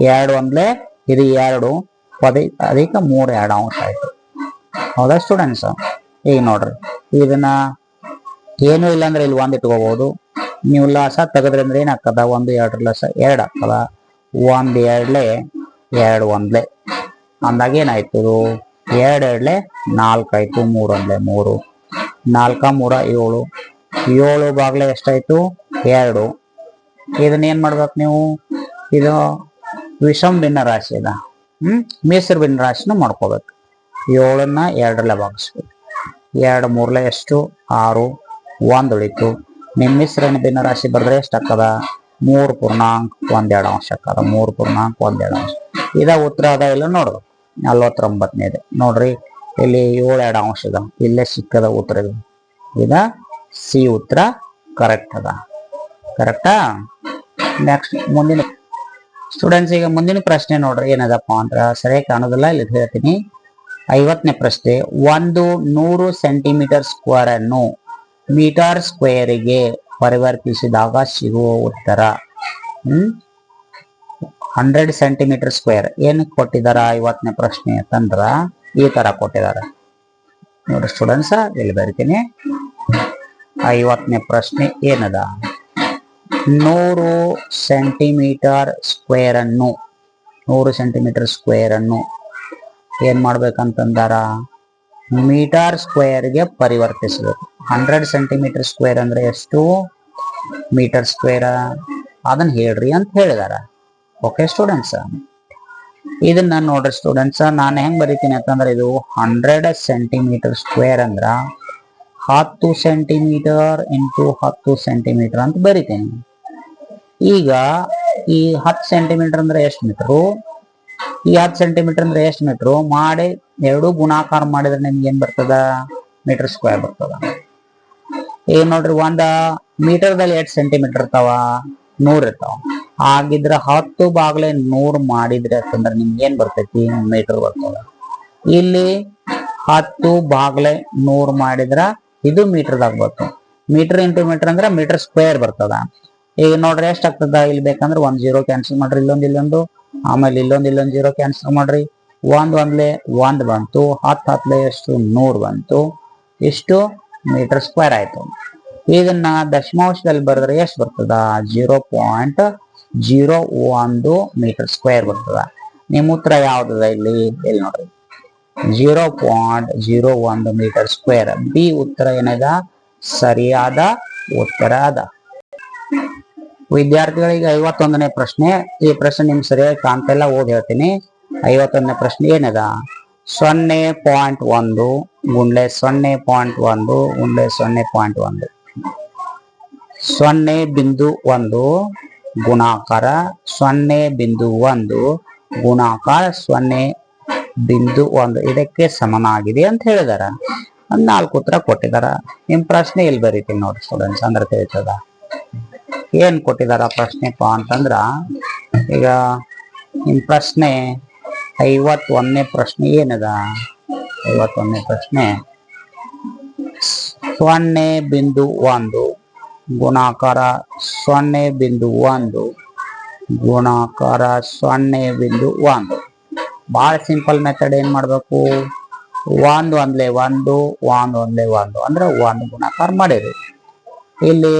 2 1 ಇದು 2 ಅದಕ್ಕೆ 3 2 ಆಯ್ತು. ಹೌದಾ ಸ್ಟೂಡೆಂಟ್ಸ್? ಈಗ ನೋಡ್ರಿ, ಇದನ್ನ ಏನು ಇಲ್ಲ ಅಂದ್ರೆ ಇಲ್ಲಿ 1 ಇಟ್ಕೋಬಹುದು. ನೀವು ಲಾಸ ತೆಗದ್ರಿ ಅಂದ್ರೆ ಏನಾಗ್ತದ? 1 2 ಲಾಸ 2 ಆಗ್ತದ. 1 2 2 1 ಅಂದಾಗ ಏನಾಯ್ತು? 2 2 4 ಆಯ್ತು. 3 1 3 4 3 7 7 ಬಾಗ್ಲೆ ಎಷ್ಟಾಯ್ತು? 2. ಇದನ್ನ ಏನ್ ಮಾಡ್ಬೇಕು ನೀವು? ಇದು ವಿಷಮ ಭಿನ್ನ ರಾಶಿ ಅದ. ಮಿಶ್ರ ಭಿನ್ನ ರಾಶಿನ ಮಾಡ್ಕೋಬೇಕು. 7ನ್ನ 2 ಭಾಗಿಸ್ಬೇಕು. 2 3 ಎಷ್ಟು? 6. 1 ಉಳಿತು. ನಿಮ್ ಮಿಶ್ರ ಭಿನ್ನ ರಾಶಿ ಬರ್ದ್ರೆ ಎಷ್ಟಾಗ್ತದ? 3 ಪೂರ್ಣಾಂಕ 1 2 ಆಗ್ತದ. 3 ಪೂರ್ಣಾಂಕ 1 2. ಇದ ಉತ್ತರ ಅದ ಇಲ್ಲ ನೋಡ್ರಿ. 49ನೇದು ನೋಡ್ರಿ. ಇಲ್ಲಿ 7 2 ಇದ. ಇಲ್ಲೇ ಸಿಕ್ಕದ ಉತ್ತರ. ಇದ ಸಿ ಉತ್ತರ ಕರೆಕ್ಟ್ ಅದ. ಕರೆಕ್ಟಾ? ನೆಕ್ಸ್ಟ್ ಮುಂದಿನ ಸ್ಟೂಡೆಂಟ್ಸ್, ಈಗ ಮುಂದಿನ ಪ್ರಶ್ನೆ ನೋಡ್ರಿ ಏನದಪ್ಪ ಅಂದ್ರ ಸರಿಯಾಗಿ ಕಾಣೋದಿಲ್ಲ, ಇಲ್ಲಿ ಹೇಳ್ತೀನಿ. 50ನೇ ಪ್ರಶ್ನೆ. 100 ಸೆಂಟಿಮೀಟರ್ ಸ್ಕ್ವೇರ್ ಅನ್ನು ಮೀಟರ್ ಸ್ಕ್ವೇರಿಗೆ ಪರಿವರ್ತಿಸಿದಾಗ ಸಿಗುವ ಉತ್ತರ 100 ಸೆಂಟಿಮೀಟರ್ ಸ್ಕ್ವೇರ್ ಏನು ಕೊಟ್ಟಿದಾರ? 50ನೇ ಪ್ರಶ್ನೆ ಅಂತಂದ್ರ ಈ ತರ ಕೊಟ್ಟಿದಾರ ನೋಡಿ ಸ್ಟೂಡೆಂಟ್ಸ್. ಇಲ್ಲಿ ಬರಿತೀನಿ. 50ನೇ ಪ್ರಶ್ನೆ ಏನದ? 100 ಸೆಂಟಿಮೀಟರ್ ಸ್ಕ್ವೇರ್ ಅನ್ನು 100 ಸೆಂಟಿಮೀಟರ್ ಸ್ಕ್ವೇರ್ ಅನ್ನು ಏನ್ ಮಾಡ್ಬೇಕಂತಂದಾರ? ಮೀಟರ್ ಸ್ಕ್ವೇರ್ಗೆ ಪರಿವರ್ತಿಸಬೇಕು. 100 ಸೆಂಟಿಮೀಟರ್ ಸ್ಕ್ವೇರ್ ಅಂದ್ರೆ ಎಷ್ಟು ಮೀಟರ್ ಸ್ಕ್ವೇರ್? ಅದನ್ನ ಹೇಳ್ರಿ ಅಂತ ಹೇಳಿದಾರ. ಓಕೆ ಸ್ಟೂಡೆಂಟ್ಸ್, ಇದನ್ನ ನೋಡ್ರಿ ಸ್ಟೂಡೆಂಟ್ಸ್, ನಾನು ಹೆಂಗ್ ಬರೀತೀನಿ ಅಂತಂದ್ರೆ ಇದು 100 ಸೆಂಟಿಮೀಟರ್ ಸ್ಕ್ವೇರ್ ಅಂದ್ರ 10 ಸೆಂಟಿಮೀಟರ್ ಇಂಟು 10 ಸೆಂಟಿಮೀಟರ್ ಅಂತ ಬರಿತೀನಿ. ಈಗ ಈ 10 ಸೆಂಟಿಮೀಟರ್ ಅಂದ್ರೆ ಎಷ್ಟು ಮೀಟರು? ಈ 10 ಸೆಂಟಿಮೀಟರ್ ಅಂದ್ರೆ ಎಷ್ಟು ಮೀಟರು ಮಾಡಿ ಎರಡು ಗುಣಾಕಾರ ಮಾಡಿದ್ರೆ ನಿಮ್ಗೆ ಏನ್ ಬರ್ತದ? ಮೀಟರ್ ಸ್ಕ್ವೇರ್ ಬರ್ತದ. ಈಗ ನೋಡ್ರಿ, 1 ಮೀಟರ್ದಲ್ಲಿ 8 ಸೆಂಟಿಮೀಟರ್ ಇರ್ತಾವ? 100 ಇರ್ತಾವ. ಹಾಗಿದ್ರೆ 10 ಬಾಗ್ಲೆ 100 ಮಾಡಿದ್ರೆ ಅಂತಂದ್ರೆ ನಿಮ್ಗೆ ಏನ್ ಬರ್ತೈತಿ? ಮೀಟರ್ ಬರ್ತದ. ಇಲ್ಲಿ 10 ಬಾಗ್ಲೆ 100 ಮಾಡಿದ್ರ ಇದು ಮೀಟರ್ದಾಗ ಬರ್ತು. ಮೀಟರ್ ಇಂಟು ಮೀಟರ್ ಅಂದ್ರೆ ಮೀಟರ್ ಸ್ಕ್ವೇರ್ ಬರ್ತದ. ಈಗ ನೋಡ್ರಿ ಎಷ್ಟ್ ಆಗ್ತದ? ಇಲ್ಲಿ ಬೇಕಂದ್ರೆ 1 0 ಕ್ಯಾನ್ಸಲ್ ಮಾಡ್ರಿ. ಇಲ್ಲೊಂದು ಆಮೇಲೆ ಇಲ್ಲೊಂದು 0 ಕ್ಯಾನ್ಸಲ್ ಮಾಡ್ರಿ. 1 1 1 ಬಂತು. 10 10 ಎಷ್ಟು? 100 ಬಂತು. ಇಷ್ಟು ಮೀಟರ್ ಸ್ಕ್ವೇರ್ ಆಯ್ತು. ಇದನ್ನ ದಶಮಾಂಶದಲ್ಲಿ ಬರೆದ್ರೆ ಎಷ್ಟು ಬರ್ತದ? 0.01 ಮೀಟರ್ ಸ್ಕ್ವೇರ್ ಬರ್ತದ. ನಿಮ್ಮ ಉತ್ತರ ಯಾವ್ದದ? ಇಲ್ಲಿ ನೋಡ್ರಿ, 0.01 ಮೀಟರ್ ಸ್ಕ್ವೇರ್. ಬಿ ಉತ್ತರ ಏನದ? ಸರಿಯಾದ ಉತ್ತರ ಅದ. ವಿದ್ಯಾರ್ಥಿಗಳಿಗೆ 51ನೇ ಪ್ರಶ್ನೆ. ಈ ಪ್ರಶ್ನೆ ನಿಮ್ಗೆ ಸರಿಯಾಗಿ ಕಾಣ್ತಾ ಇಲ್ಲ, ಓದಿ ಹೇಳ್ತೀನಿ. 51ನೇ ಪ್ರಶ್ನೆ ಏನದ? 0.1 ಗುಂಡ್ಲೆ 0.1 ಗುಂಡ್ಲೆ 0.1 0.1 ಗುಣಾಕಾರ 0.1 ಗುಣಾಕಾರ 0.1 ಇದಕ್ಕೆ ಸಮನಾಗಿದೆ ಅಂತ ಹೇಳಿದಾರ. 4 ಉತ್ತರ ಕೊಟ್ಟಿದಾರ. ನಿಮ್ ಪ್ರಶ್ನೆ ಇಲ್ಲಿ ಬರೀತೀನಿ ನೋಡಿ ಸ್ಟೂಡೆಂಟ್ಸ್, ಅಂದ್ರೆ ತಿಳಿತದ. ಏನ್ ಕೊಟ್ಟಿದಾರ ಪ್ರಶ್ನೆಪ್ಪ ಅಂತಂದ್ರ, ಈಗ ನಿಮ್ ಪ್ರಶ್ನೆ 51ನೇ ಪ್ರಶ್ನೆ ಏನದ? 51ನೇ ಪ್ರಶ್ನೆ 0.1 ಗುಣಾಕಾರ 0.1 ಗುಣಾಕಾರ 0.1. ಬಹಳ ಸಿಂಪಲ್ ಮೆಥಡ್. ಏನ್ ಮಾಡ್ಬೇಕು? 1 1 1 1 1 1 ಅಂದ್ರೆ 1 ಗುಣಾಕಾರ ಮಾಡಿರಿ. ಇಲ್ಲಿ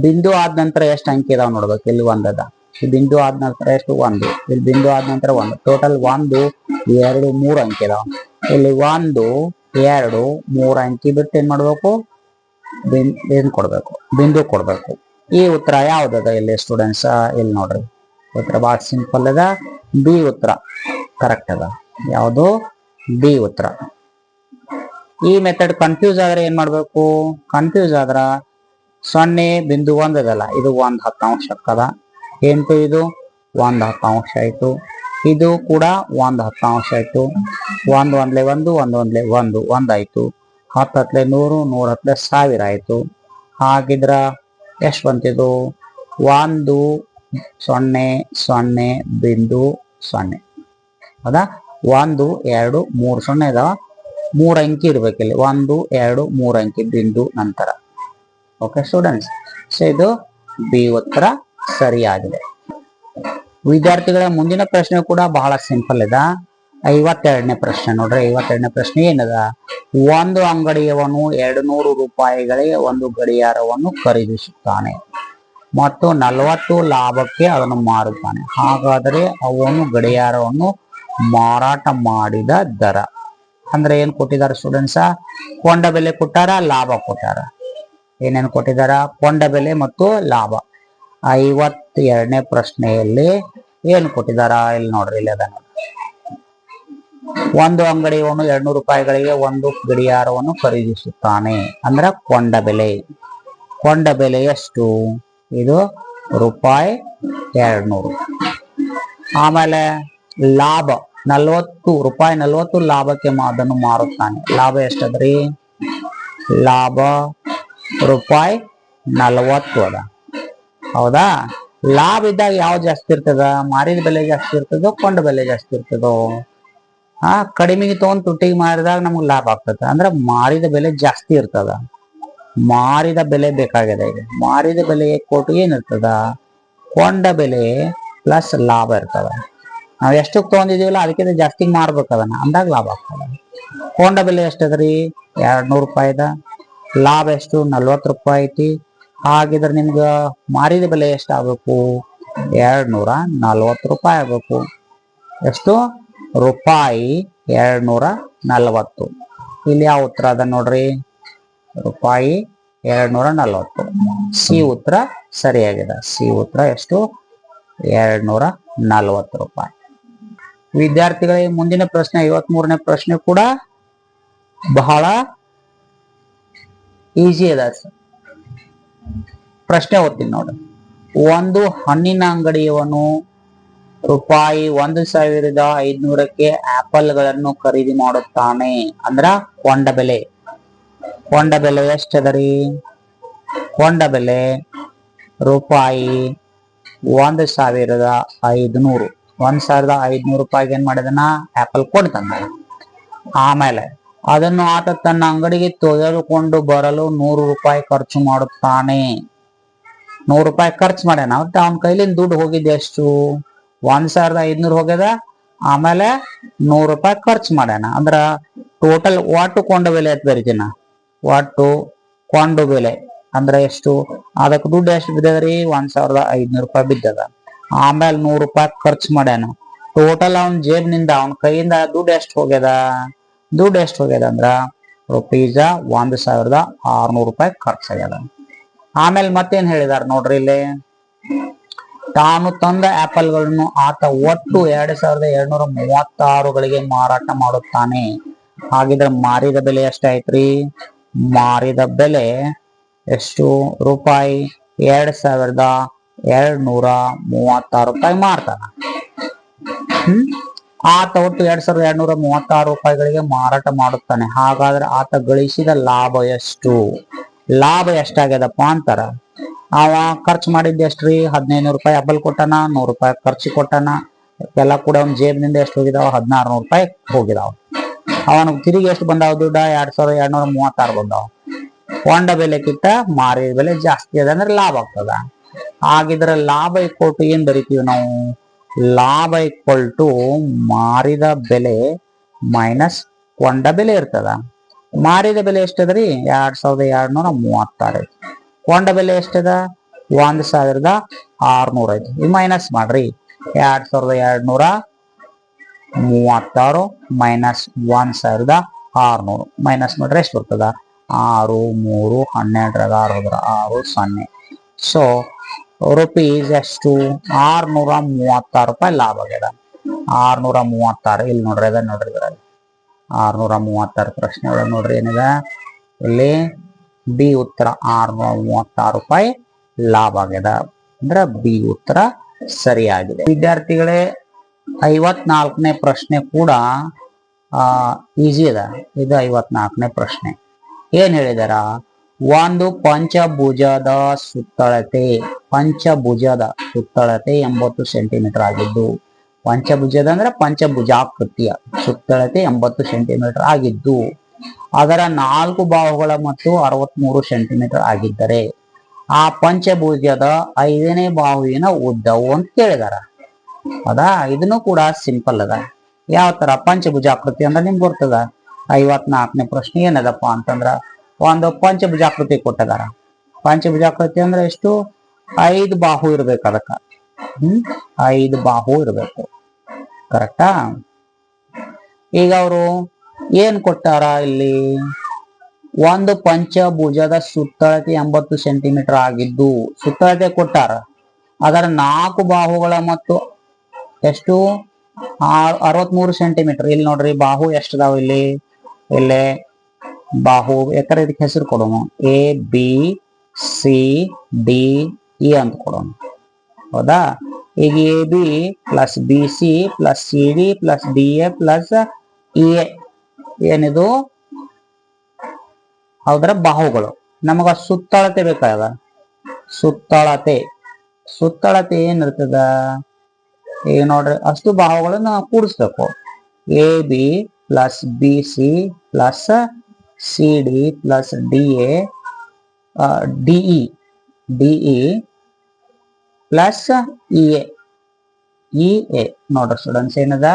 ಬಿಂದು ಆದ ನಂತರ ಎಷ್ಟು ಅಂಕಿ ಇದಾವ ನೋಡ್ಬೇಕು. ಇಲ್ಲಿ 1 ಅದ. ಈ ಬಿಂದು ಆದ ನಂತರ ಎಷ್ಟು? 1. ಇಲ್ಲಿ ಬಿಂದು ಆದ ನಂತರ 1. ಟೋಟಲ್ 1 2 3 ಅಂಕಿ ಇದಾವ. ಇಲ್ಲಿ 1 2 3 ಅಂಕಿ ಬಿಟ್ಟು ಏನ್ ಮಾಡ್ಬೇಕು? ಬಿಂದು ಕೊಡ್ಬೇಕು. ಈ ಉತ್ತರ ಯಾವ್ದದ ಇಲ್ಲಿ ಸ್ಟೂಡೆಂಟ್ಸ್? ಇಲ್ಲಿ ನೋಡ್ರಿ, ಉತ್ತರ ಬಹಳ ಸಿಂಪಲ್ ಅದ. ಬಿ ಉತ್ತರ ಕರೆಕ್ಟ್ ಅದ. ಯಾವುದು? ಬಿ ಉತ್ತರ. ಈ ಮೆಥಡ್ ಕನ್ಫ್ಯೂಸ್ ಆದ್ರೆ ಏನ್ ಮಾಡ್ಬೇಕು, ಕನ್ಫ್ಯೂಸ್ ಆದ್ರ 0.1 ಇದಲ್ಲ, ಇದು 1/10 ಅಕ್ಕದ. ಎಂಟು ಇದು 1/10 ಆಯ್ತು, ಇದು ಕೂಡ 1/10 ಆಯ್ತು. 1 1 1 1 1 1 ಆಯ್ತು. 10 10 100 100 10 1000 ಆಯ್ತು. ಹಾಗಿದ್ರ ಎಷ್ಟು ಬಂತಿದು? 1 0 0 0 ಹೌದಾ? 1 2 3 0 ಇದಾವ, 3 ಅಂಕಿ ಇರ್ಬೇಕಿಲ್ಲಿ. 1 2 3 ಅಂಕಿ ಬಿಂದು ನಂತರ. ಓಕೆ ಸ್ಟೂಡೆಂಟ್ಸ್, ಸೊ ಇದು ಬಿ ಉತ್ತರ ಸರಿಯಾಗಿದೆ. ವಿದ್ಯಾರ್ಥಿಗಳ ಮುಂದಿನ ಪ್ರಶ್ನೆ ಕೂಡ ಬಹಳ ಸಿಂಪಲ್ ಇದೆ. 52ನೇ ಪ್ರಶ್ನೆ ನೋಡ್ರಿ. 52ನೇ ಪ್ರಶ್ನೆ ಏನದ? ಒಂದು ಅಂಗಡಿಯವನು 200 ರೂಪಾಯಿಗಳಿಗೆ ಒಂದು ಗಡಿಯಾರವನ್ನು ಖರೀದಿಸುತ್ತಾನೆ ಮತ್ತು 40 ಲಾಭಕ್ಕೆ ಅದನ್ನು ಮಾರುತ್ತಾನೆ. ಹಾಗಾದರೆ ಅವನು ಗಡಿಯಾರವನ್ನು ಮಾರಾಟ ಮಾಡಿದ ದರ ಅಂದ್ರೆ ಏನ್ ಕೊಟ್ಟಿದ್ದಾರೆ ಸ್ಟೂಡೆಂಟ್ಸ? ಕೊಂಡ ಬೆಲೆ ಕೊಟ್ಟಾರ, ಲಾಭ ಕೊಟ್ಟಾರ. ಏನೇನು ಕೊಟ್ಟಿದಾರ? ಕೊಂಡ ಬೆಲೆ ಮತ್ತು ಲಾಭ. 52ನೇ ಪ್ರಶ್ನೆಯಲ್ಲಿ ಏನು ಕೊಟ್ಟಿದಾರ? ಇಲ್ಲಿ ನೋಡ್ರಿ, ಇಲ್ಲಿ ಅದ ನೋಡ್ರಿ. ಒಂದು ಅಂಗಡಿಯವನು 200 ರೂಪಾಯಿಗಳಿಗೆ ಒಂದು ಗಡಿಯಾರವನ್ನು ಖರೀದಿಸುತ್ತಾನೆ ಅಂದ್ರ ಕೊಂಡ ಬೆಲೆ. ಕೊಂಡ ಬೆಲೆ ಎಷ್ಟು? ಇದು ₹200. ಆಮೇಲೆ ಲಾಭ 40 ರೂಪಾಯಿ, 40 ಲಾಭಕ್ಕೆ ಅದನ್ನು ಮಾರುತ್ತಾನೆ. ಲಾಭ ಎಷ್ಟದ್ರಿ? ಲಾಭ ₹40 ಅದ. ಹೌದಾ? ಲಾಭ ಇದ್ದಾಗ ಯಾವ್ದು ಜಾಸ್ತಿ ಇರ್ತದ? ಮಾರಿದ ಬೆಲೆ ಜಾಸ್ತಿ ಇರ್ತದೋ ಕೊಂಡ ಬೆಲೆ ಜಾಸ್ತಿ ಇರ್ತದೋ? ಕಡಿಮೆಗೆ ತಗೊಂಡ್ ತುಟ್ಟಿಗೆ ಮಾರಿದಾಗ ನಮ್ಗೆ ಲಾಭ ಆಗ್ತದ. ಅಂದ್ರೆ ಮಾರಿದ ಬೆಲೆ ಜಾಸ್ತಿ ಇರ್ತದ. ಮಾರಿದ ಬೆಲೆ ಬೇಕಾಗಿದೆ. ಈಗ ಮಾರಿದ ಬೆಲೆ ಕೊಟ್ಟು ಏನಿರ್ತದ? ಕೊಂಡ ಬೆಲೆ ಪ್ಲಸ್ ಲಾಭ ಇರ್ತದ. ನಾವ್ ಎಷ್ಟಕ್ಕೆ ತಗೊಂಡಿದೀವಲ್ಲ ಅದಕ್ಕಿಂತ ಜಾಸ್ತಿ ಮಾರ್ಬೇಕದನ್ನ, ಅಂದಾಗ ಲಾಭ ಆಗ್ತದ. ಕೊಂಡ ಬೆಲೆ ಎಷ್ಟದ್ರಿ? 200 ರೂಪಾಯಿದ. ಲಾಭ ಎಷ್ಟು? 40 ರೂಪಾಯಿ ಐತಿ. ಹಾಗಿದ್ರೆ ನಿಮ್ಗ ಮಾರಿದ ಬೆಲೆ ಎಷ್ಟಾಗಬೇಕು? 240 ರೂಪಾಯಿ ಆಗ್ಬೇಕು. ಎಷ್ಟು? ₹240. ಇಲ್ಲಿ ಯಾವ ಉತ್ತರ ಅದ ನೋಡ್ರಿ? ₹240. ಸಿ ಉತ್ತರ ಸರಿಯಾಗಿದೆ. ಸಿ ಉತ್ತರ ಎಷ್ಟು? 240 ರೂಪಾಯಿ. ವಿದ್ಯಾರ್ಥಿಗಳಿಗೆ ಮುಂದಿನ ಪ್ರಶ್ನೆ 53ನೇ ಪ್ರಶ್ನೆ ಕೂಡ ಬಹಳ ಈಸಿ ಅದ. ಪ್ರಶ್ನೆ ಓದ್ತೀನಿ ನೋಡ್ರಿ. ಒಂದು ಹಣ್ಣಿನ ಅಂಗಡಿಯವನು ₹1,500ಕ್ಕೆ ಆಪಲ್ಗಳನ್ನು ಖರೀದಿ ಮಾಡುತ್ತಾನೆ ಅಂದ್ರ ಕೊಂಡ ಬೆಲೆ. ಕೊಂಡ ಬೆಲೆ ಎಷ್ಟದರಿ? ಕೊಂಡ ಬೆಲೆ ₹1,500. 1,500 ರೂಪಾಯಿಗೆ ಏನ್ ಮಾಡಿದನ? ಆಪಲ್ ಕೊಡ್ತಾನ. ಆಮೇಲೆ ಅದನ್ನು ಆತ ತನ್ನ ಅಂಗಡಿಗೆ ತೆಗೆದುಕೊಂಡು ಬರಲು 100 ರೂಪಾಯಿ ಖರ್ಚು ಮಾಡುತ್ತಾನೆ. 100 ರೂಪಾಯಿ ಖರ್ಚು ಮಾಡ್ಯಾನ. ಮತ್ತೆ ಅವನ ಕೈಲಿಂದ ದುಡ್ಡು ಹೋಗಿದ್ದೆ ಎಷ್ಟು? 1,500 ಹೋಗ್ಯದ. ಆಮೇಲೆ 100 ರೂಪಾಯಿ ಖರ್ಚು ಮಾಡ್ಯಾನ. ಅಂದ್ರ ಟೋಟಲ್ ಒಟ್ಟು ಕೊಂಡ ಬೆಲೆ ಅಂತ ಬರಿತೀನ. ಒಟ್ಟು ಕೊಂಡು ಬೆಲೆ ಅಂದ್ರೆ ಎಷ್ಟು? ಅದಕ್ಕೆ ದುಡ್ಡು ಎಷ್ಟು ಬಿದ್ದದ್ರಿ? 1,500 ರೂಪಾಯಿ ಬಿದ್ದದ. ಆಮೇಲೆ 100 ರೂಪಾಯಿ ಖರ್ಚು ಮಾಡ್ಯಾನ. ಟೋಟಲ್ ಅವನ ಜೇಬ್ನಿಂದ, ಅವನ ಕೈಯಿಂದ ದುಡ್ಡು ಎಷ್ಟು ಹೋಗ್ಯದ? ದುಡ್ಡು ಎಷ್ಟು ಹೋಗ್ಯದ ಅಂದ್ರ ₹1,600 ರೂಪಾಯಿ ಖರ್ಚಾಗ್ಯದ. ಆಮೇಲೆ ಮತ್ತೇನ್ ಹೇಳಿದಾರ ನೋಡ್ರಿ ಇಲ್ಲಿ. ತಾನು ತಂದ ಆಪಲ್ಗಳನ್ನು ಆತ ಒಟ್ಟು 2,236ಗಳಿಗೆ ಮಾರಾಟ ಮಾಡುತ್ತಾನೆ. ಹಾಗಿದ್ರೆ ಮಾರಿದ ಬೆಲೆ ಎಷ್ಟಾಯ್ತ್ರಿ? ಮಾರಿದ ಬೆಲೆ ಎಷ್ಟು? ₹2,236 ರೂಪಾಯಿ ಮಾರ್ತಾನ. ಆತ ಒಟ್ಟು 2,236 ರೂಪಾಯಿಗಳಿಗೆ ಮಾರಾಟ ಮಾಡುತ್ತಾನೆ. ಹಾಗಾದ್ರೆ ಆತ ಗಳಿಸಿದ ಲಾಭ ಎಷ್ಟು? ಲಾಭ ಎಷ್ಟಾಗ್ಯದಪ್ಪ ಅಂತಾರ. ಅವ ಖರ್ಚು ಮಾಡಿದ್ದ ಎಷ್ಟ್ರಿ? 1,500 ರೂಪಾಯಿ ಆಪಲ್ ಕೊಟ್ಟಾನ, 100 ರೂಪಾಯಿ ಖರ್ಚು ಕೊಟ್ಟಾನ. ಎಲ್ಲ ಕೂಡ ಅವ್ನ ಜೇಬ್ನಿಂದ ಎಷ್ಟು ಹೋಗಿದಾವ? 1,600 ರೂಪಾಯಿ ಹೋಗಿದಾವ. ಅವನ ತಿರುಗಿ ಎಷ್ಟು ಬಂದಾವ ದುಡ್ಡ? 2,236 ಬಂದಾವ. ಕೊಂಡ ಬೆಲೆಕ್ಕಿಂತ ಮಾರಿದ ಬೆಲೆ ಜಾಸ್ತಿ ಅದ ಅಂದ್ರೆ ಲಾಭ ಆಗ್ತದ. ಹಾಗಿದ್ರೆ ಲಾಭ ಇಕ್ವಲ್ ಏನ್ ಬರಿತೀವಿ ನಾವು? ಲಾಭ ಇಕ್ವಲ್ ಟು ಮಾರಿದ ಬೆಲೆ ಮೈನಸ್ ಕೊಂಡ ಬೆಲೆ ಇರ್ತದ. ಮಾರಿದ ಬೆಲೆ ಎಷ್ಟದ್ರಿ? 2,236. ಕೊಂಡ ಬೆಲೆ ಎಷ್ಟದ? 1,600 ಐತಿ. ಈ ಮೈನಸ್ ಮಾಡ್ರಿ. 2,236 ಮೈನಸ್ 1,600 ಮೈನಸ್ ಮಾಡ್ರಿ ಎಷ್ಟು ಬರ್ತದ? 6 3 12 6 0. ಸೊ ರುಪೀಸ್ ಎಷ್ಟು? 636 ರೂಪಾಯಿ ಲಾಭ ಆಗ್ಯದ. 636 ಇಲ್ಲಿ ನೋಡ್ರಿ, ಅದ ನೋಡ್ರಿ ಇದ್ರಲ್ಲಿ 636 ಪ್ರಶ್ನೆ ಒಳಗೆ ನೋಡ್ರಿ ಏನಿದೆ ಇಲ್ಲಿ ಬಿ ಉತ್ತರ 636 ರೂಪಾಯಿ ಲಾಭ ಆಗ್ಯದ. ಅಂದ್ರೆ ಬಿ ಉತ್ತರ ಸರಿಯಾಗಿದೆ. ವಿದ್ಯಾರ್ಥಿಗಳೇ 54ನೇ ಪ್ರಶ್ನೆ ಕೂಡ ಈಸಿ ಅದ. ಇದು 54ನೇ ಪ್ರಶ್ನೆ. ಏನ್ ಹೇಳಿದಾರ? ಒಂದು ಪಂಚಭುಜದ ಸುತ್ತಳತೆ 80 ಸೆಂಟಿಮೀಟರ್ ಆಗಿದ್ದು, ಪಂಚಭುಜದ ಅಂದ್ರೆ ಪಂಚಭುಜಾಕೃತಿಯ ಸುತ್ತಳತೆ 80 ಸೆಂಟಿಮೀಟರ್ ಆಗಿದ್ದು, ಅದರ 4 ಬಾಹುಗಳ ಮತ್ತು 63 ಸೆಂಟಿಮೀಟರ್ ಆಗಿದ್ದರೆ ಆ ಪಂಚಭುಜದ 5ನೇ ಬಾಹುವಿನ ಉದ್ದವು ಅಂತ ಕೇಳಿದಾರ. ಹೌದಾ? ಇದನ್ನು ಕೂಡ ಸಿಂಪಲ್ ಅದ. ಯಾವ ತರ ಪಂಚಭುಜಾಕೃತಿ ಅಂದ್ರೆ ನಿಮ್ಗೆ ಗೊತ್ತದ. 54ನೇ ಪ್ರಶ್ನೆ ಏನದಪ್ಪ ಅಂತಂದ್ರ ಒಂದು ಪಂಚಭುಜಾಕೃತಿ ಕೊಟ್ಟದಾರ. ಪಂಚಭುಜಾಕೃತಿ ಅಂದ್ರೆ ಎಷ್ಟು? 5 ಬಾಹು ಇರ್ಬೇಕು ಅದಕ್ಕ. 5 ಬಾಹು ಇರ್ಬೇಕು. ಕರೆಕ್ಟಾ? ಈಗ ಅವರು ಏನ್ ಕೊಟ್ಟಾರ ಇಲ್ಲಿ? ಒಂದು ಪಂಚಭುಜದ ಸುತ್ತಳತೆ 80 ಸೆಂಟಿಮೀಟರ್ ಆಗಿದ್ದು, ಸುತ್ತಳತೆ ಕೊಟ್ಟಾರ. ಅದರ 4 ಬಾಹುಗಳ ಮತ್ತು ಎಷ್ಟು? 63 ಸೆಂಟಿಮೀಟರ್. ಇಲ್ಲಿ ನೋಡ್ರಿ ಬಾಹು ಎಷ್ಟದಾವ ಇಲ್ಲಿ? ಇಲ್ಲೇ ಬಾಹು ಯಾಕಂದ್ರೆ ಇದಕ್ಕೆ ಹೆಸರು ಕೊಡೋಣ. A B C D E ಅಂತ ಕೊಡೋಣ. ಹೌದಾ? ಈಗ A B plus B C plus C D plus D A plus E A ಏನಿದು? ಹೌದ್ರ ಬಾಹುಗಳು. ನಮಗ ಸುತ್ತಳತೆ ಬೇಕಾದ. ಸುತ್ತಳತೆ ಏನಿರ್ತದ? ಈಗ ನೋಡ್ರಿ ಅಷ್ಟು ಬಾಹುಗಳನ್ನ ಕೂಡಿಸ್ಬೇಕು. A B plus B C plus C D plus D A DE plus E A. ನೋಡ್ರಿ ಸ್ಟೂಡೆಂಟ್ಸ್ ಏನದ?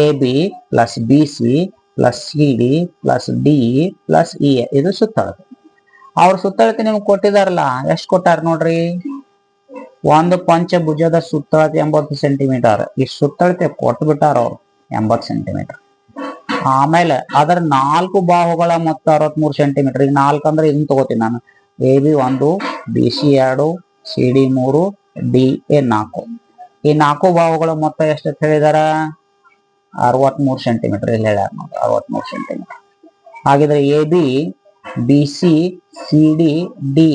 A B plus B C plus C D plus DE plus E A. ಇದು ಸುತ್ತಳತೆ. ಅವ್ರ ಸುತ್ತಳತೆ ನಿಮ್ಗೆ ಕೊಟ್ಟಿದಾರಲ್ಲ, ಎಷ್ಟು ಕೊಟ್ಟಾರ ನೋಡ್ರಿ? ಒಂದು ಪಂಚಭುಜದ ಸುತ್ತಳತೆ 80 ಸೆಂಟಿಮೀಟರ್. ಈ ಸುತ್ತಳತೆ ಕೊಟ್ಟು ಬಿಟ್ಟಾರ ಅವ್ರು 80 ಸೆಂಟಿಮೀಟರ್. ಆಮೇಲೆ ಅದರ 4 ಬಾಹುಗಳ ಮೊತ್ತ 63 ಸೆಂಟಿಮೀಟರ್. ಈಗ 4 ಅಂದ್ರೆ ಇದನ್ನ ತಗೋತೀನಿ ನಾನು. A B 1, B C 2, C D 3, D A 4. ಈ 4 ಬಾಹುಗಳ ಮೊತ್ತ ಎಷ್ಟು ಹೇಳಿದಾರ? 63 ಸೆಂಟಿಮೀಟರ್. ಇಲ್ಲಿ ಹೇಳ್ಯಾರ ನೋಡಿ 63 ಸೆಂಟಿಮೀಟರ್. ಹಾಗಿದ್ರೆ A B B C C D D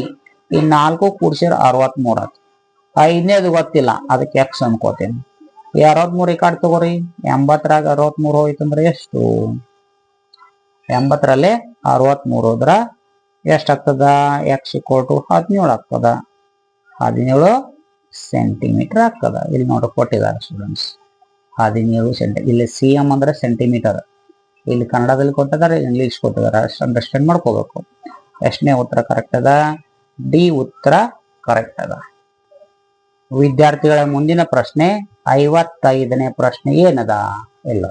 ಈ 4 ಕೂಡಿಸಿದ್ರೆ 63 ಆಯ್ತು. 5ನೇದು ಗೊತ್ತಿಲ್ಲ, ಅದಕ್ಕೆ ಎಕ್ಸ್ ಅನ್ಕೋತೀನಿ. 63 ಈ ಕಡೆ ತಗೋರಿ. 80ರಾಗ 63 ಹೋಯ್ತಂದ್ರೆ ಎಷ್ಟು? 80ರಲ್ಲಿ 63 ಹೋದ್ರ ಎಷ್ಟಾಗ್ತದ? ಎಕ್ಸ್ ಇಕ್ವಲ್ ಟು 17 ಆಗ್ತದ. 17 ಸೆಂಟಿಮೀಟರ್ ಆಗ್ತದ. ಇಲ್ಲಿ ನೋಡಿ ಕೊಟ್ಟಿದ್ದಾರೆ ಸ್ಟೂಡೆಂಟ್ಸ್ 17 ಸೆಂಟಿಮೀಟರ್. ಇಲ್ಲಿ ಸಿ ಎಂ ಅಂದ್ರೆ ಸೆಂಟಿಮೀಟರ್. ಇಲ್ಲಿ ಕನ್ನಡದಲ್ಲಿ ಕೊಟ್ಟಿದ್ದಾರೆ, ಇಂಗ್ಲಿಷ್ ಕೊಟ್ಟಿದ್ದಾರೆ. ಅಷ್ಟು ಅಂಡರ್ಸ್ಟ್ಯಾಂಡ್ ಮಾಡ್ಕೋಬೇಕು. ಎಷ್ಟನೇ ಉತ್ತರ ಕರೆಕ್ಟ್ ಅದ? ಡಿ ಉತ್ತರ ಕರೆಕ್ಟ್ ಅದ. ವಿದ್ಯಾರ್ಥಿಗಳ ಮುಂದಿನ ಪ್ರಶ್ನೆ 55ನೇ ಪ್ರಶ್ನೆ ಏನದ? ಇಲ್ಲ,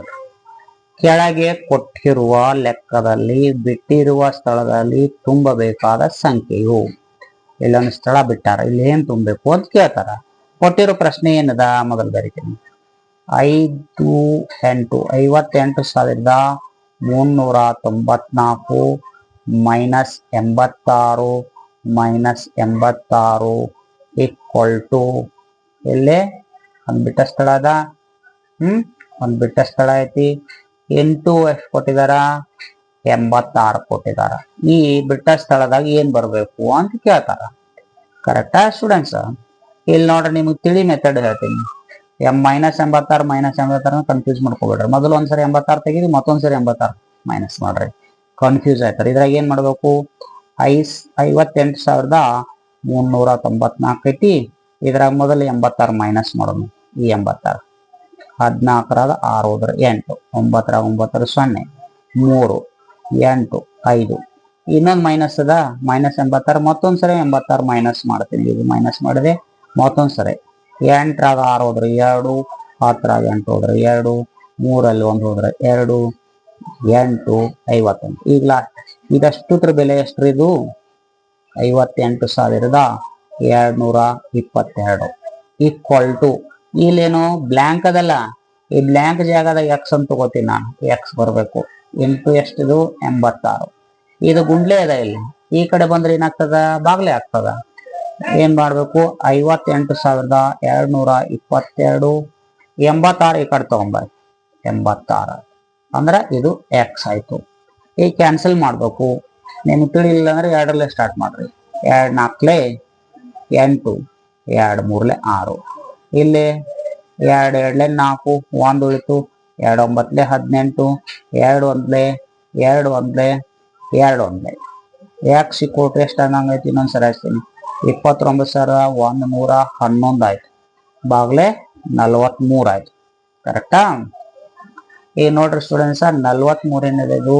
ಕೆಳಗೆ ಕೊಟ್ಟಿರುವ ಲೆಕ್ಕದಲ್ಲಿ ಬಿಟ್ಟಿರುವ ಸ್ಥಳದಲ್ಲಿ ತುಂಬಬೇಕಾದ ಸಂಖ್ಯೆಯು. ಇಲ್ಲೊಂದು ಸ್ಥಳ ಬಿಟ್ಟಾರ, ಇಲ್ಲಿ ಏನ್ ತುಂಬಬೇಕು ಅಂತ ಕೇಳ್ತಾರ. ಕೊಟ್ಟಿರೋ ಪ್ರಶ್ನೆ ಏನದ? ಮೊದಲು ಬರೀತೀನಿ. 58,394 ಮೈನಸ್ 86 ಮೈನಸ್ 86 ಈಕ್ವಲ್ ಟು ಇಲ್ಲೇ ಒಂದ್ ಬಿಟ್ಟ ಸ್ಥಳ ಅದ. ಒಂದ್ ಬಿಟ್ಟ ಸ್ಥಳ ಐತಿ. ಇಂಟು ಎಷ್ಟು ಕೊಟ್ಟಿದಾರ? 86 ಕೊಟ್ಟಿದಾರ. ಈ ಬಿಟ್ಟ ಸ್ಥಳದಾಗ ಏನ್ ಬರ್ಬೇಕು ಅಂತ ಕೇಳ್ತಾರ. ಕರೆಕ್ಟಾ ಸ್ಟೂಡೆಂಟ್ಸ್? ಇಲ್ಲಿ ನೋಡ್ರಿ ನಿಮ್ಗೆ ತಿಳಿ ಮೆಥಡ್ ಹೇಳ್ತೀನಿ. ಮೈನಸ್ 86 ಕನ್ಫ್ಯೂಸ್ ಮಾಡ್ಕೋಬೇಡ್ರಿ. ಮೊದಲು ಒಂದ್ಸರಿ 86 ತೆಗೀರಿ, ಮತ್ತೊಂದ್ಸರಿ 86 ಮೈನಸ್ ಮಾಡ್ರಿ. ಕನ್ಫ್ಯೂಸ್ ಆಯ್ತಾರೆ. ಇದ್ರಾಗ ಏನ್ ಮಾಡ್ಬೇಕು? 58,394 ಐತಿ. ಇದ್ರಾಗ ಮೊದಲು 86 ಮೈನಸ್ ಮಾಡೋಣ. ಈ 86 14ರಾಗ 6 ಹೋದ್ರ 8, 9ರಾಗ 9 0, 3, 8, 5. ಇನ್ನೊಂದು ಮೈನಸ್ ಅದ. ಮೈನಸ್ 86 ಮತ್ತೊಂದ್ಸರಿ 86 ಮೈನಸ್ ಮಾಡ್ತೀನಿ. ಇದು ಮೈನಸ್ ಮಾಡಿದೆ. ಮತ್ತೊಂದ್ಸರಿ 8ರಾಗ 6 ಹೋದ್ರೆ 2, 10ರಾಗ 8 ಹೋದ್ರೆ 2, 3ರಲ್ಲಿ 1 ಹೋದ್ರೆ 2, 8, 58. ಈಗ ಲಾಸ್ಟ್ ಇದಷ್ಟುತ್ರ ಬೆಲೆ ಎಷ್ಟ್ರಿ? ಇದು 58,222 ಈಕ್ವಲ್ ಟು ಇಲ್ಲೇನು ಬ್ಲ್ಯಾಂಕ್ ಅದಲ್ಲ, ಈ ಬ್ಲ್ಯಾಂಕ್ ಜಾಗದಾಗ ಎಕ್ಸ್ ಅಂತ ತಗೋತೀನಿ ನಾನು. ಎಕ್ಸ್ ಬರಬೇಕು. ಇಂಟು ಎಷ್ಟಿದು? 86. ಇದು ಗುಂಡ್ಲೆ ಅದ. ಇಲ್ಲಿ ಈ ಕಡೆ ಬಂದ್ರೆ ಏನಾಗ್ತದ? ಬಾಗ್ಲೆ ಆಗ್ತದ. ಏನ್ ಮಾಡ್ಬೇಕು? 58,222 86 ಈ ಕಡೆ ತಗೊಂಬ. 86 ಅಂದ್ರೆ ಇದು ಎಕ್ಸ್ ಆಯ್ತು. ಈಗ ಕ್ಯಾನ್ಸಲ್ ಮಾಡ್ಬೇಕು. ನಿಮ್ಗೆ ತಿಳಿಲಿಲ್ಲ ಅಂದ್ರೆ 2 ಸ್ಟಾರ್ಟ್ ಮಾಡ್ರಿ. 2 4 8, 2 3 6. ಇಲ್ಲಿ 2 2 4, 1 ಉಳಿತು. 2 9 18, 2 1 2 1 2 1. ಎಕ್ಸ್ ಇಕ್ವಲ್ ಟು ಎಷ್ಟು ಅನ್ನಂಗೈತಿ? ಇನ್ನೊಂದ್ಸರಿ ಹಾಕ್ತೀನಿ. 29,111 ಆಯ್ತು. ಬಾಗ್ಲೆ 43 ಆಯ್ತು. ಕರೆಕ್ಟಾ? ಈಗ ನೋಡ್ರಿ ಸ್ಟೂಡೆಂಟ್ಸ್, 43 ಏನಿದೆ ಇದು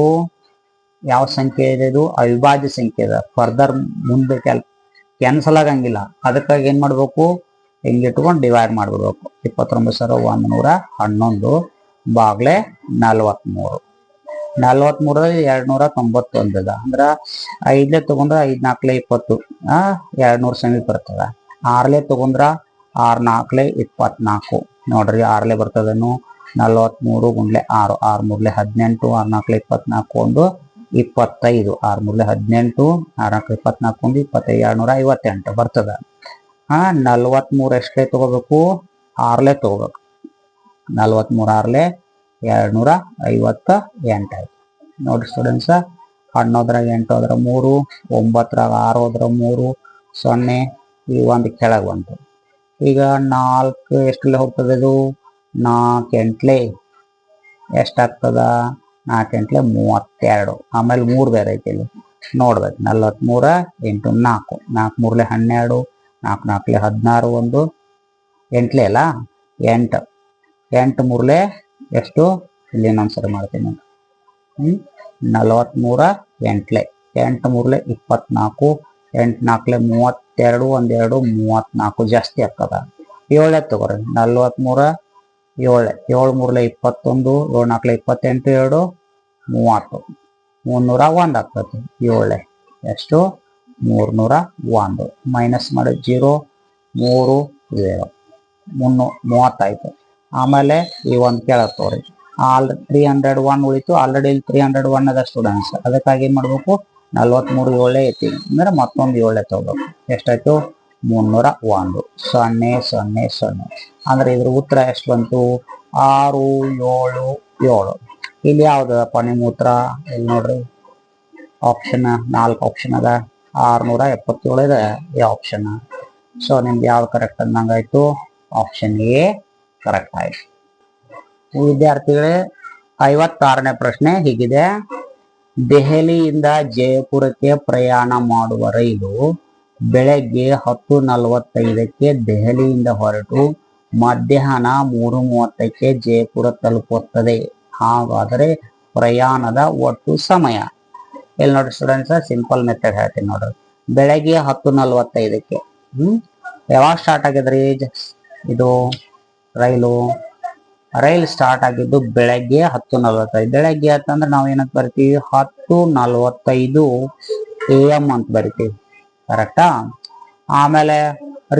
ಯಾವ ಸಂಖ್ಯೆ ಇದೆ? ಇದು ಅವಿಭಾಜ್ಯ ಸಂಖ್ಯೆ ಇದೆ. ಫರ್ದರ್ ಮುಂದೆ ಕ್ಯಾನ್ಸಲ್ ಆಗಂಗಿಲ್ಲ. ಅದಕ್ಕಾಗಿ ಏನ್ ಮಾಡ್ಬೇಕು? ಹಿಂಗೆ ಇಟ್ಕೊಂಡು ಡಿವೈಡ್ ಮಾಡ್ಬಿಡ್ಬೇಕು. 29,111 ಬಾಗ್ಲೆ 43. 43ರಲ್ಲಿ 291 ಅದ. ಅಂದ್ರ 5 ತಗೊಂಡ್ರ 5 4 20, 200 ಸಮೀಪ ಬರ್ತದ. 6 ತಗೊಂಡ್ರ 6 4 24. ನೋಡ್ರಿ 6 ಬರ್ತದನು. 43 ಗುಂಡ್ಲೆ 6, 6 3 18, 6 4 24 25, 6 3 18, 6 4 24 25, 258 ಬರ್ತದ. 43 ಎಷ್ಟೇ ತಗೋಬೇಕು? 6 ತಗೋಬೇಕು. 43 6 258 ಆಯ್ತು. ನೋಡ್ರಿ ಸ್ಟೂಡೆಂಟ್ಸ್, 11 8 3, 9 6 3, 0 ಈ ಒಂದು ಕೆಳಗೆ ಬಂತು. ಈಗ 4 ಎಷ್ಟಲ್ಲಿ ಹೋಗ್ತದೆ? ಇದು 4 8 ಎಷ್ಟಾಗ್ತದ? 4 8 32. ಆಮೇಲೆ 3 ಬೇರೆ ಐತಿ ಇಲ್ಲಿ ನೋಡ್ಬೇಕು. 43 ಇಂಟು 4, 4 3 12, 4 4 16, 1 8 ಅಲ್ಲ 8, 8 3 ಎಷ್ಟು? ಇಲ್ಲಿ ಇನ್ನೊಂದ್ಸರಿ ಮಾಡ್ತೀನಿ. 43 8, 8 3 24, 8 4 32, 1 2 34 ಜಾಸ್ತಿ ಆಗ್ತದ. 7 ತಗೋರಿ. 43 7, 7 3 21, 7 4 28, 2 30, 301 ಆಗ್ತದೆ. 7 ಎಷ್ಟು? 301. ಮೈನಸ್ ಮಾಡಿ 0 3 0 30 ಆಯ್ತು. ಆಮೇಲೆ ಈ ಒಂದು ಕೆಳಗೆ ತೋರಿ. 301 ಉಳಿತು. ಆಲ್ರೆಡಿ ಇಲ್ಲಿ 301 ಅದ ಸ್ಟೂಡೆಂಟ್ಸ್. ಅದಕ್ಕಾಗಿ ಏನ್ ಮಾಡ್ಬೇಕು? 43 7 ಐತಿ ಅಂದ್ರೆ ಮತ್ತೊಂದು 7 ತಗೋಬೇಕು. ಎಷ್ಟಾಯ್ತು? 301. 0 0 0. ಅಂದ್ರೆ ಇದ್ರ ಉತ್ತರ ಎಷ್ಟು ಬಂತು? 6 7 7. ಇಲ್ಲಿ ಯಾವ್ದಪ್ಪ ನಿಮ್ಮ ಉತ್ತರ? ಇಲ್ಲಿ ನೋಡ್ರಿ, ಆಪ್ಷನ್ 4 ಆಪ್ಷನ್ ಅದ. 677 ಇದೆ ಈ ಆಪ್ಷನ್. ಸೊ ನಿಮ್ದು ಯಾವ್ದು ಕರೆಕ್ಟ್ ಅಂದಂಗಾಯ್ತು? ಆಪ್ಷನ್ ಎ ಕರೆಕ್ಟ್ ಆಯ್ತು. ವಿದ್ಯಾರ್ಥಿಗಳೇ, 56ನೇ ಪ್ರಶ್ನೆ ಹೀಗಿದೆ. ದೆಹಲಿಯಿಂದ ಜಯಪುರಕ್ಕೆ ಪ್ರಯಾಣ ಮಾಡುವ ರೈಲು ಬೆಳಗ್ಗೆ 10:45ಕ್ಕೆ ದೆಹಲಿಯಿಂದ ಹೊರಟು ಮಧ್ಯಾಹ್ನ 3:30ಕ್ಕೆ ಜಯಪುರ ತಲುಪುತ್ತದೆ. ಹಾಗಾದರೆ ಪ್ರಯಾಣದ ಒಟ್ಟು ಸಮಯ? ಇಲ್ಲಿ ನೋಡ್ರಿ ಸ್ಟೂಡೆಂಟ್ಸ್, ಸಿಂಪಲ್ ಮೆಥಡ್ ಹೇಳ್ತೀನಿ ನೋಡ್ರಿ. ಬೆಳಗ್ಗೆ 10:45ಕ್ಕೆ ಯಾವಾಗ ಸ್ಟಾರ್ಟ್ ಆಗಿದ್ರಿ ಇದು ರೈಲ್ ಸ್ಟಾರ್ಟ್ ಆಗಿದ್ದು ಬೆಳಗ್ಗೆ 10:45. ಬೆಳಗ್ಗೆ ಅಂತಂದ್ರೆ ನಾವ್ ಏನಂತ ಬರಿತೀವಿ? 10:45 AM ಅಂತ ಬರಿತೀವಿ. ಕರೆಕ್ಟಾ? ಆಮೇಲೆ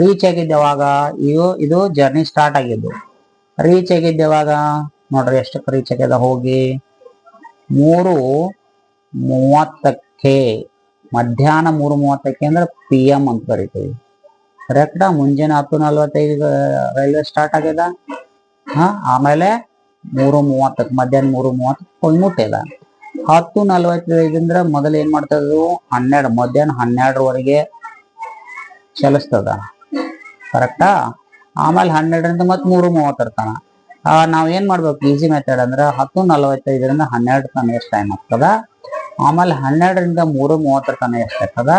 ರೀಚ್ ಆಗಿದ್ದೆ ಯಾವಾಗ? ಇದು ಜರ್ನಿ ಸ್ಟಾರ್ಟ್ ಆಗಿದ್ದು. ರೀಚ್ ಆಗಿದ್ದೆ ಯಾವಾಗ ನೋಡ್ರಿ? ಎಷ್ಟಕ್ಕೆ ರೀಚ್ ಆಗ್ಯದ? ಹೋಗಿ 3:30ಕ್ಕೆ, ಮಧ್ಯಾಹ್ನ 3:30ಕ್ಕೆ ಅಂದ್ರೆ PM ಅಂತ ಬರಿತೀವಿ. ಕರೆಕ್ಟಾ? ಮುಂಜಾನೆ 10:45 ರೈಲ್ವೆ ಸ್ಟಾರ್ಟ್ ಆಗ್ಯದ. ಆಮೇಲೆ 3:30 ಮಧ್ಯಾಹ್ನ 3:30 ಮುಟ್ಟಿದ. 10:45 ಅಂದ್ರೆ ಮೊದಲು ಏನ್ ಮಾಡ್ತದ? 12 ಮಧ್ಯಾಹ್ನ 12ರವರೆಗೆ ಚಲಿಸ್ತದ. ಕರೆಕ್ಟಾ? ಆಮೇಲೆ 12ರಿಂದ ಮತ್ತೆ 3:30 ತನ. ನಾವ್ ಏನ್ ಮಾಡ್ಬೇಕು? ಈಸಿ ಮೆಥಡ್ ಅಂದ್ರೆ 10:45ರಿಂದ 12 ತನ ಎಷ್ಟು ಟೈಮ್ ಆಗ್ತದ, ಆಮೇಲೆ 12ರಿಂದ 3:30 ತನ ಎಷ್ಟು ಆಗ್ತದ,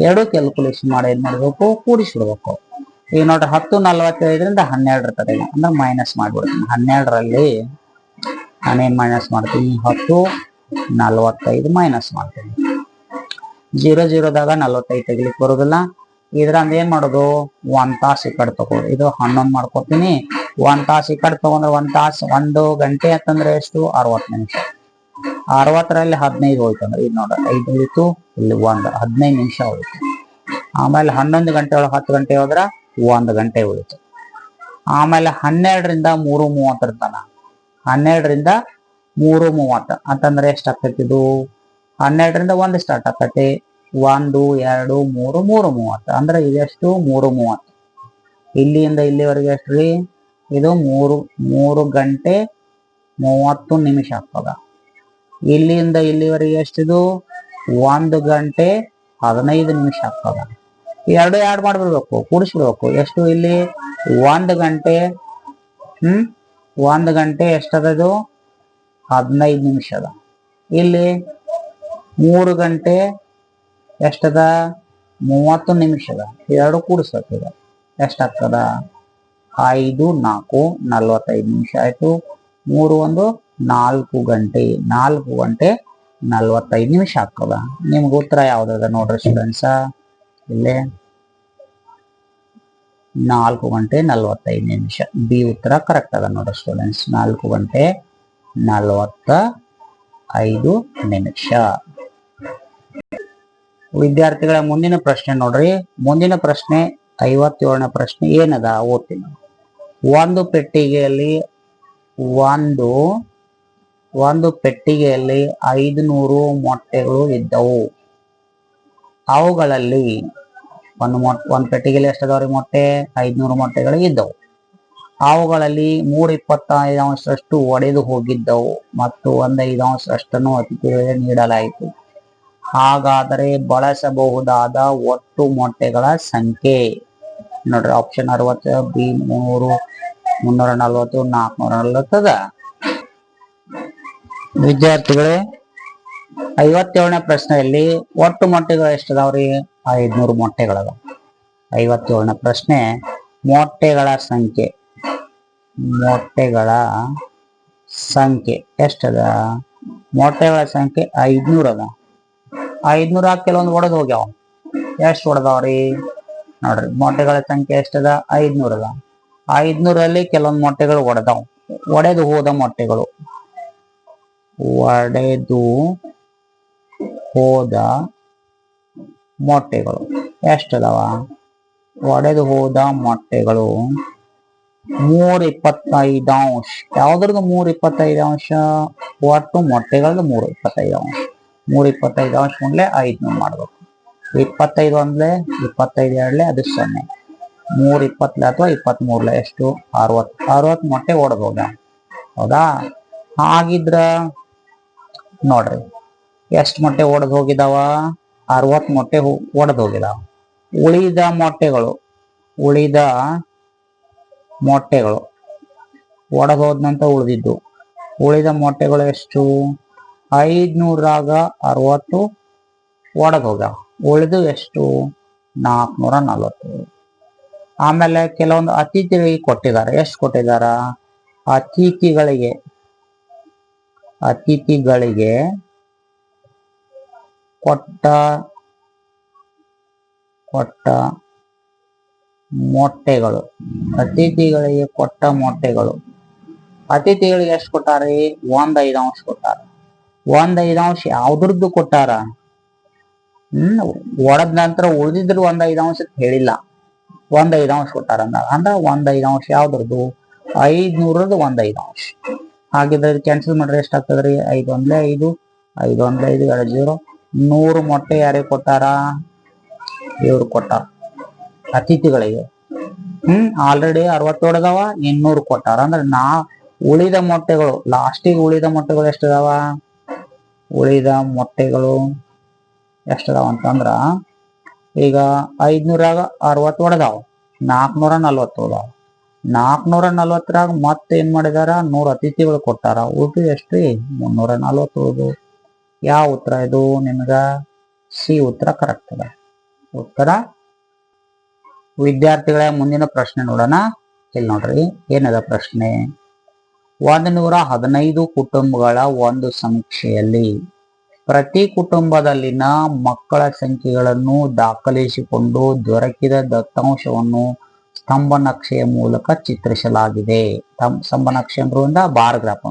ಎರಡು ಕ್ಯಾಲ್ಕುಲೇಷನ್ ಮಾಡಿ ಏನ್ ಮಾಡ್ಬೇಕು? ಕೂಡಿಸಿಡ್ಬೇಕು. ಈಗ ನೋಡ್ರಿ 10:45ರಿಂದ 12 ತನಕ ಅಂದ್ರೆ ಮೈನಸ್ ಮಾಡ್ಬಿಡ್ತೀನಿ. 12ರಲ್ಲಿ ನಾನೇನ್ ಮೈನಸ್ ಮಾಡ್ತೀನಿ? 10:45 ಮೈನಸ್ ಮಾಡ್ತೀನಿ. 0 0ದಾಗ 45 ತೆಗಿಲಿಕ್ಕೆ ಬರೋದಿಲ್ಲ. ಇದ್ರಂದ ಏನ್ ಮಾಡೋದು? 1 ತಾಸು ಈ ಕಡೆ ತಗೋ. ಇದು 11 ಮಾಡ್ಕೊತೀನಿ. 1 ತಾಸು ಈ ಕಡೆ ತಗೊಂಡ್ರೆ 1 ತಾಸು 1 ಗಂಟೆ ಅಂತಂದ್ರೆ ಎಷ್ಟು? 60 ನಿಮಿಷ. 60ರಲ್ಲಿ 15 ಹೋಯ್ತು ಅಂದ್ರೆ ಇದು ನೋಡ್ರಿ 5 ಉಳಿತು. ಇಲ್ಲಿ 1 15 ನಿಮಿಷ ಉಳಿತು. ಆಮೇಲೆ 11 ಗಂಟೆ ಒಳಗೆ 10 ಗಂಟೆ ಹೋದ್ರ 1 ಗಂಟೆ ಉಳಿತು. ಆಮೇಲೆ 12ರಿಂದ 3:30 ತನ. 12ರಿಂದ 3:30 ಅಂತಂದ್ರೆ ಎಷ್ಟು ಆಗ್ತೈತಿ? ಇದು 12ರಿಂದ 1 ಸ್ಟಾರ್ಟ್ ಆಗ್ತೈತಿ. 1 2 3 3:30 ಅಂದ್ರೆ ಇದೆಷ್ಟು? 3:30. ಇಲ್ಲಿಂದ ಇಲ್ಲಿವರೆಗೆ ಎಷ್ಟ್ರಿ? ಇದು 3 ಗಂಟೆ 30 ನಿಮಿಷ ಆಗ್ತದ. ಇಲ್ಲಿಂದ ಇಲ್ಲಿವರೆಗೆ ಎಷ್ಟಿದು 1 ಗಂಟೆ 15 ನಿಮಿಷ ಆಗ್ತದ. ಎರಡು ಆಡ್ ಮಾಡ್ಬಿಡ್ಬೇಕು, ಕೂಡಿಸ್ಬಿಡ್ಬೇಕು. ಎಷ್ಟು ಇಲ್ಲಿ 1 ಗಂಟೆ 1 ಗಂಟೆ ಎಷ್ಟದದು 15 ನಿಮಿಷ ಅದ. ಇಲ್ಲಿ 3 ಗಂಟೆ ಎಷ್ಟದ 30 ನಿಮಿಷ ಅದ. ಎರಡು ಕೂಡಿಸ್ಬೇಕೀಗ ಎಷ್ಟಾಗ್ತದ 5 4 45 ನಿಮಿಷ ಆಯ್ತು. 3 1 4 ಗಂಟೆ 45 ನಿಮಿಷ ಆಗ್ತದ. ನಿಮ್ಗೆ ಉತ್ತರ ಯಾವ್ದದ ನೋಡ್ರಿ ಸ್ಟೂಡೆಂಟ್ಸ, ಇಲ್ಲೇ 4 ಗಂಟೆ 45 ನಿಮಿಷ. ಬಿ ಉತ್ತರ ಕರೆಕ್ಟ್ ಅದ ನೋಡ್ರಿ ಸ್ಟೂಡೆಂಟ್ಸ್, 4 ಗಂಟೆ 45 ನಿಮಿಷ. ವಿದ್ಯಾರ್ಥಿಗಳ ಮುಂದಿನ ಪ್ರಶ್ನೆ ನೋಡ್ರಿ. ಮುಂದಿನ ಪ್ರಶ್ನೆ 57ನೇ ಪ್ರಶ್ನೆ ಏನದ ಓದ್ತೀನಿ. ಒಂದು ಪೆಟ್ಟಿಗೆಯಲ್ಲಿ 500 ಮೊಟ್ಟೆಗಳು ಇದ್ದವು. ಅವುಗಳಲ್ಲಿ ಒಂದು ಪೆಟ್ಟಿಗೆಯಲ್ಲಿ ಎಷ್ಟದವ್ರಿ ಮೊಟ್ಟೆ 500 ಮೊಟ್ಟೆಗಳು ಇದ್ದವು. ಅವುಗಳಲ್ಲಿ 3/25 ಒಡೆದು ಹೋಗಿದ್ದವು ಮತ್ತು 1/5 ಅತಿಥಿಗಳಿಗೆ ನೀಡಲಾಯಿತು. ಹಾಗಾದರೆ ಬಳಸಬಹುದಾದ ಒಟ್ಟು ಮೊಟ್ಟೆಗಳ ಸಂಖ್ಯೆ ನೋಡ್ರಿ. ಆಪ್ಷನ್ 60, ಬಿ 300, 340, 440 ಅದ. ವಿದ್ಯಾರ್ಥಿಗಳೇ 57ನೇ ಪ್ರಶ್ನೆಯಲ್ಲಿ ಒಟ್ಟು ಮೊಟ್ಟೆಗಳು ಎಷ್ಟದಾವ್ರಿ 500 ಮೊಟ್ಟೆಗಳದ. 57ನೇ ಪ್ರಶ್ನೆ ಮೊಟ್ಟೆಗಳ ಸಂಖ್ಯೆ ಎಷ್ಟದ? ಮೊಟ್ಟೆಗಳ ಸಂಖ್ಯೆ 500 ಅದ. 500 ಕೆಲವೊಂದು ಒಡೆದು ಹೋಗ್ಯಾವ. ಎಷ್ಟು ಒಡೆದವ್ರಿ ನೋಡ್ರಿ. ಮೊಟ್ಟೆಗಳ ಸಂಖ್ಯೆ ಎಷ್ಟದ 500 ಅದ. 500ರಲ್ಲಿ ಕೆಲವೊಂದು ಮೊಟ್ಟೆಗಳು ಒಡೆದವು. ಒಡೆದು ಹೋದ ಮೊಟ್ಟೆಗಳು ಎಷ್ಟದವ? ಒಡೆದು ಹೋದ ಮೊಟ್ಟೆಗಳು 3/25. ಯಾವ್ದ್ರದ್ದು 3/25? ಒಟ್ಟು ಮೊಟ್ಟೆಗಳದ್ದು 3/25. 3/25 ಮುಂದೆ 500 ಮಾಡ್ಬೇಕು. 25 ಒಂದ್ಲೆ 25 ಎರಡ್ಲೆ ಅದು 0. 3/20 ಅಥವಾ 23 ಎಷ್ಟು 60 ಮೊಟ್ಟೆ ಒಡೆದು ಹೋದ. ಹೌದಾ? ಹಾಗಿದ್ರ ನೋಡ್ರಿ ಎಷ್ಟು ಮೊಟ್ಟೆ ಒಡೆದು ಹೋಗಿದಾವ? 60 ಮೊಟ್ಟೆ ಒಡೆದು ಹೋಗಿದಾವ. ಉಳಿದ ಮೊಟ್ಟೆಗಳು ಒಡೆದು ಹೋದ ನಂತರ ಉಳಿದ ಮೊಟ್ಟೆಗಳು ಎಷ್ಟು? 500ರಾಗ 60 ಒಡೆದು ಹೋಗ್ಯಾವ. ಉಳಿದು ಎಷ್ಟು? 440. ಆಮೇಲೆ ಕೆಲವೊಂದು ಅತಿಥಿಗಳಿಗೆ ಕೊಟ್ಟಿದ್ದಾರೆ. ಎಷ್ಟು ಕೊಟ್ಟಿದಾರ? ಅತಿಥಿಗಳಿಗೆ ಕೊಟ್ಟ ಮೊಟ್ಟೆಗಳು. ಅತಿಥಿಗಳಿಗೆ ಎಷ್ಟು ಕೊಟ್ಟಾರಿ? 1/5 ಕೊಟ್ಟಾರ. 1/5 ಯಾವ್ದ್ರದ್ದು ಕೊಟ್ಟಾರ? ಒಡೆದ ನಂತರ ಉಳಿದಿದ್ರು 1/5 ಹೇಳಿಲ್ಲ. 1/5 ಕೊಟ್ಟಾರ ಅಂದ್ರೆ 1/5 ಯಾವ್ದ್ರದ್ದು? 500ರದ್ದು 1/5. ಹಾಗಿದ್ರೆ ಕ್ಯಾನ್ಸಲ್ ಮಾಡ್ರೆ ಎಷ್ಟಾಗ್ತದ್ರಿ? 5 1 5 5 1 5 2 0. 100 ಮೊಟ್ಟೆ ಯಾರಿಗೆ ಕೊಟ್ಟಾರ? ಇವ್ರು ಕೊಟ್ಟಾರ ಅತಿಥಿಗಳಿಗೆ. ಆಲ್ರೆಡಿ 60 ಹೊಡೆದವ, 200 ಕೊಟ್ಟಾರ. ಅಂದ್ರೆ ಉಳಿದ ಮೊಟ್ಟೆಗಳು ಲಾಸ್ಟಿಗೆ ಉಳಿದ ಮೊಟ್ಟೆಗಳು ಎಷ್ಟದಾವ? ಉಳಿದ ಮೊಟ್ಟೆಗಳು ಎಷ್ಟದಾವ ಅಂತಂದ್ರ ಈಗ 500ರಾಗ 60 ಹೊಡೆದಾವ, 440 ಹೋದಾವ. 440ರಾಗ ಮತ್ತೆ ಏನ್ ಮಾಡಿದಾರ? 100 ಅತಿಥಿಗಳು ಕೊಟ್ಟಾರ. ಉಳಿದು ಎಷ್ಟ್ರಿ? 340 ಉಳಿದು. ಯಾವ ಉತ್ತರ ಇದು ನಿಮ್ಗ? ಸಿ ಉತ್ತರ ಕರೆಕ್ಟ್ ಅದ. ಉತ್ತರ. ವಿದ್ಯಾರ್ಥಿಗಳ ಮುಂದಿನ ಪ್ರಶ್ನೆ ನೋಡೋಣ. ಇಲ್ಲಿ ನೋಡ್ರಿ ಏನದ ಪ್ರಶ್ನೆ. 115 ಕುಟುಂಬಗಳ ಒಂದು ಸಮೀಕ್ಷೆಯಲ್ಲಿ ಪ್ರತಿ ಕುಟುಂಬದಲ್ಲಿನ ಮಕ್ಕಳ ಸಂಖ್ಯೆಗಳನ್ನು ದಾಖಲಿಸಿಕೊಂಡು ದೊರಕಿದ ದತ್ತಾಂಶವನ್ನು ಸ್ತಂಭ ನಕ್ಷೆಯ ಮೂಲಕ ಚಿತ್ರಿಸಲಾಗಿದೆ. ಸ್ತಂಭ ನಕ್ಷೆ ಅಂದ್ರಿಂದ ಬಾರ್ ಗ್ರಾಫ್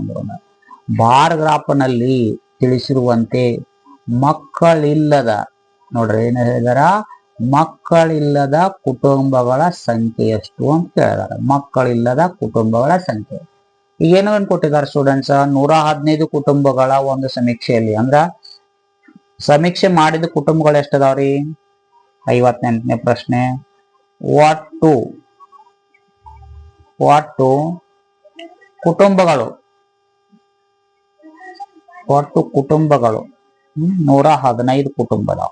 ಬಾರ್ ಗ್ರಾಫ್ ನಲ್ಲಿ ತಿಳಿಸಿರುವಂತೆ ಮಕ್ಕಳಿಲ್ಲದ ನೋಡ್ರಿ ಏನ್ ಹೇಳಿದಾರ? ಮಕ್ಕಳಿಲ್ಲದ ಕುಟುಂಬಗಳ ಸಂಖ್ಯೆ ಎಷ್ಟು ಅಂತ ಕೇಳಿದಾರೆ. ಮಕ್ಕಳಿಲ್ಲದ ಕುಟುಂಬಗಳ ಸಂಖ್ಯೆ ಈಗ ಏನೇನ್ ಕೊಟ್ಟಿದ್ದಾರೆ ಸ್ಟೂಡೆಂಟ್ಸ್? 115 ಕುಟುಂಬಗಳ ಒಂದು ಸಮೀಕ್ಷೆಯಲ್ಲಿ ಅಂದ್ರ ಸಮೀಕ್ಷೆ ಮಾಡಿದ ಕುಟುಂಬಗಳು ಎಷ್ಟದಾವ್ರಿ? 58ನೇ ಪ್ರಶ್ನೆ. ಒಟ್ಟು ಕುಟುಂಬಗಳು ಒಟ್ಟು ಕುಟುಂಬಗಳು 115 ಕುಟುಂಬ ಅದಾವ.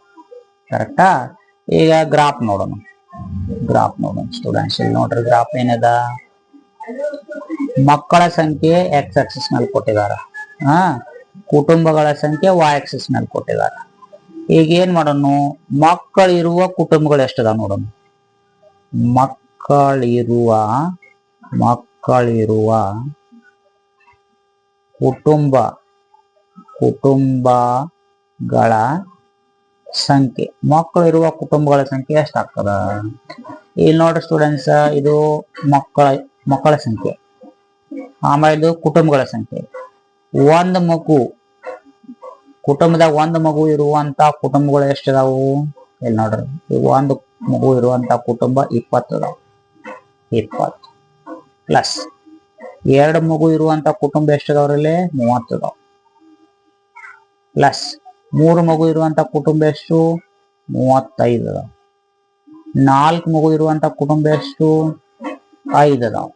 ಕರೆಕ್ಟಾ? ಈಗ ಗ್ರಾಫ್ ನೋಡೋಣ ಸ್ಟೂಡೆಂಟ್ಸ್. ಇಲ್ಲಿ ನೋಡ್ರಿ ಗ್ರಾಫ್ ಏನದ, ಮಕ್ಕಳ ಸಂಖ್ಯೆ ಎಕ್ಸ್ ಆಕ್ಸಿಸ್ ನಲ್ಲಿ ಕೊಟ್ಟಿದಾರ, ಕುಟುಂಬಗಳ ಸಂಖ್ಯೆ ವೈ ಆಕ್ಸಿಸ್ ನಲ್ಲಿ ಕೊಟ್ಟಿದಾರ. ಈಗ ಏನ್ ಮಾಡೋಣ, ಮಕ್ಕಳಿರುವ ಕುಟುಂಬಗಳು ಎಷ್ಟದ ನೋಡೋಣ. ಮಕ್ಕಳಿರುವ ಕುಟುಂಬಗಳ ಸಂಖ್ಯೆ, ಮಕ್ಕಳಿರುವ ಕುಟುಂಬಗಳ ಸಂಖ್ಯೆ ಎಷ್ಟಾಗ್ತದ? ಇಲ್ಲಿ ನೋಡ್ರಿ ಸ್ಟೂಡೆಂಟ್ಸ್, ಇದು ಮಕ್ಕಳ ಸಂಖ್ಯೆ, ಆಮೇಲೆ ಇದು ಕುಟುಂಬಗಳ ಸಂಖ್ಯೆ. ಒಂದು ಮಗು, ಕುಟುಂಬದಾಗ ಒಂದು ಮಗು ಇರುವಂತ ಕುಟುಂಬಗಳು ಎಷ್ಟಿದಾವು? ಇಲ್ಲಿ ನೋಡ್ರಿ, ಈಗ ಒಂದು ಮಗು ಇರುವಂತ ಕುಟುಂಬ 20 ಅದಾವ. 20 ಪ್ಲಸ್ 2 ಮಗು ಇರುವಂತ ಕುಟುಂಬ ಎಷ್ಟಿದಾವ್ರಲ್ಲಿ? 30 ಅದಾವ. ಪ್ಲಸ್ 3 ಮಗು ಇರುವಂತ ಕುಟುಂಬ ಎಷ್ಟು? 35 ಅದಾವ. 4 ಮಗು ಇರುವಂತ ಕುಟುಂಬ ಎಷ್ಟು? 5 ಅದಾವ.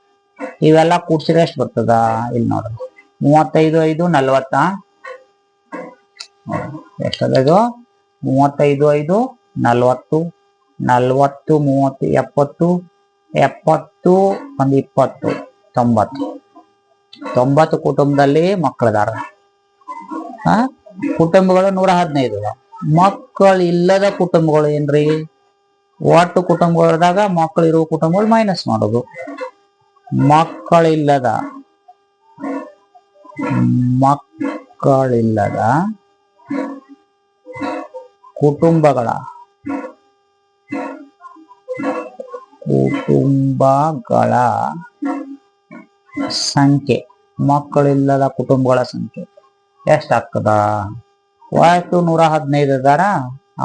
ಇವೆಲ್ಲ ಕೂಡ್ಸಿದ್ರೆ ಎಷ್ಟು ಬರ್ತದ? ಇಲ್ಲಿ ನೋಡ್ರಿ, 35 5 40. ಎಷ್ಟದ ಇದು? 35 5 40, 40 30 70, 70 ಒಂದು 20 90. 90 ಕುಟುಂಬದಲ್ಲಿ ಮಕ್ಕಳದಾರ. ಕುಟುಂಬಗಳು 115 ಅದಾವ. ಮಕ್ಕಳಿಲ್ಲದ ಕುಟುಂಬಗಳು ಏನ್ರಿ? ಒಟ್ಟು ಕುಟುಂಬಗಳದಾಗ ಮಕ್ಕಳಿರುವ ಕುಟುಂಬಗಳು ಮೈನಸ್ ಮಾಡೋದು. ಮಕ್ಕಳಿಲ್ಲದ ಕುಟುಂಬಗಳ ಸಂಖ್ಯೆ, ಮಕ್ಕಳಿಲ್ಲದ ಕುಟುಂಬಗಳ ಸಂಖ್ಯೆ ಎಷ್ಟಾಗ್ತದ? ಒಟ್ಟು 115 ಅದಾರ,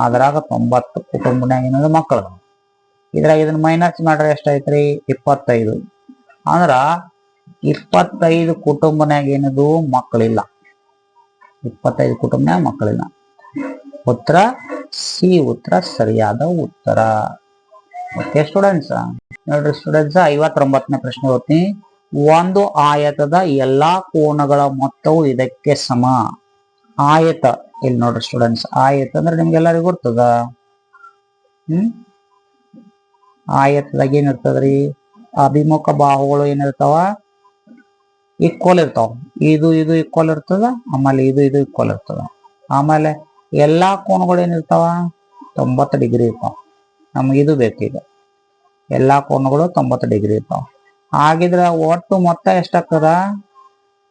ಅದ್ರಾಗ 90 ಕುಟುಂಬನಾಗ ಏನದ ಮಕ್ಕಳ. ಇದ್ರಾಗ ಇದನ್ನ ಮೈನಸ್ ಮಾಡ್ರೆ ಎಷ್ಟಾಯ್ತ್ರಿ? 25. ಅಂದ್ರ 25 ಕುಟುಂಬನಾಗ ಏನದು ಮಕ್ಕಳಿಲ್ಲ. 25 ಕುಟುಂಬನಾಗ ಮಕ್ಕಳಿಲ್ಲ. ಉತ್ತರ ಸಿ, ಉತ್ತರ ಸರಿಯಾದ ಉತ್ತರ. ಓಕೆ ಸ್ಟೂಡೆಂಟ್ಸ್, ನೋಡ್ರಿ ಸ್ಟೂಡೆಂಟ್ಸ್, 59ನೇ ಪ್ರಶ್ನೆ ಓದ್ತೀನಿ. ಒಂದು ಆಯತದ ಎಲ್ಲಾ ಕೋನಗಳ ಮೊತ್ತವು ಇದಕ್ಕೆ ಸಮ. ಆಯತ, ಇಲ್ಲಿ ನೋಡ್ರಿ ಸ್ಟೂಡೆಂಟ್ಸ್, ಆಯತ ಅಂದ್ರೆ ನಿಮ್ಗೆಲ್ಲರಿಗೂ ಗೊತ್ತದ. ಆಯತದಾಗ ಏನಿರ್ತದ್ರಿ? ಅಭಿಮುಖ ಬಾಹುಗಳು ಏನಿರ್ತಾವ? ಈಕ್ವಲ್ ಇರ್ತಾವ. ಇದು ಈಕ್ವಲ್ ಇರ್ತದ, ಆಮೇಲೆ ಇದು ಈಕ್ವಲ್ ಇರ್ತದ. ಆಮೇಲೆ ಎಲ್ಲಾ ಕೋನಗಳು ಏನಿರ್ತಾವ? 90 ಡಿಗ್ರಿ ಇರ್ತಾವ. ನಮ್ಗೆ ಇದು ಬೇಕೀಗ. ಎಲ್ಲಾ ಕೋನಗಳು 90 ಡಿಗ್ರಿ ಇರ್ತಾವ. ಹಾಗಿದ್ರೆ ಒಟ್ಟು ಮೊತ್ತ ಎಷ್ಟಾಗ್ತದ?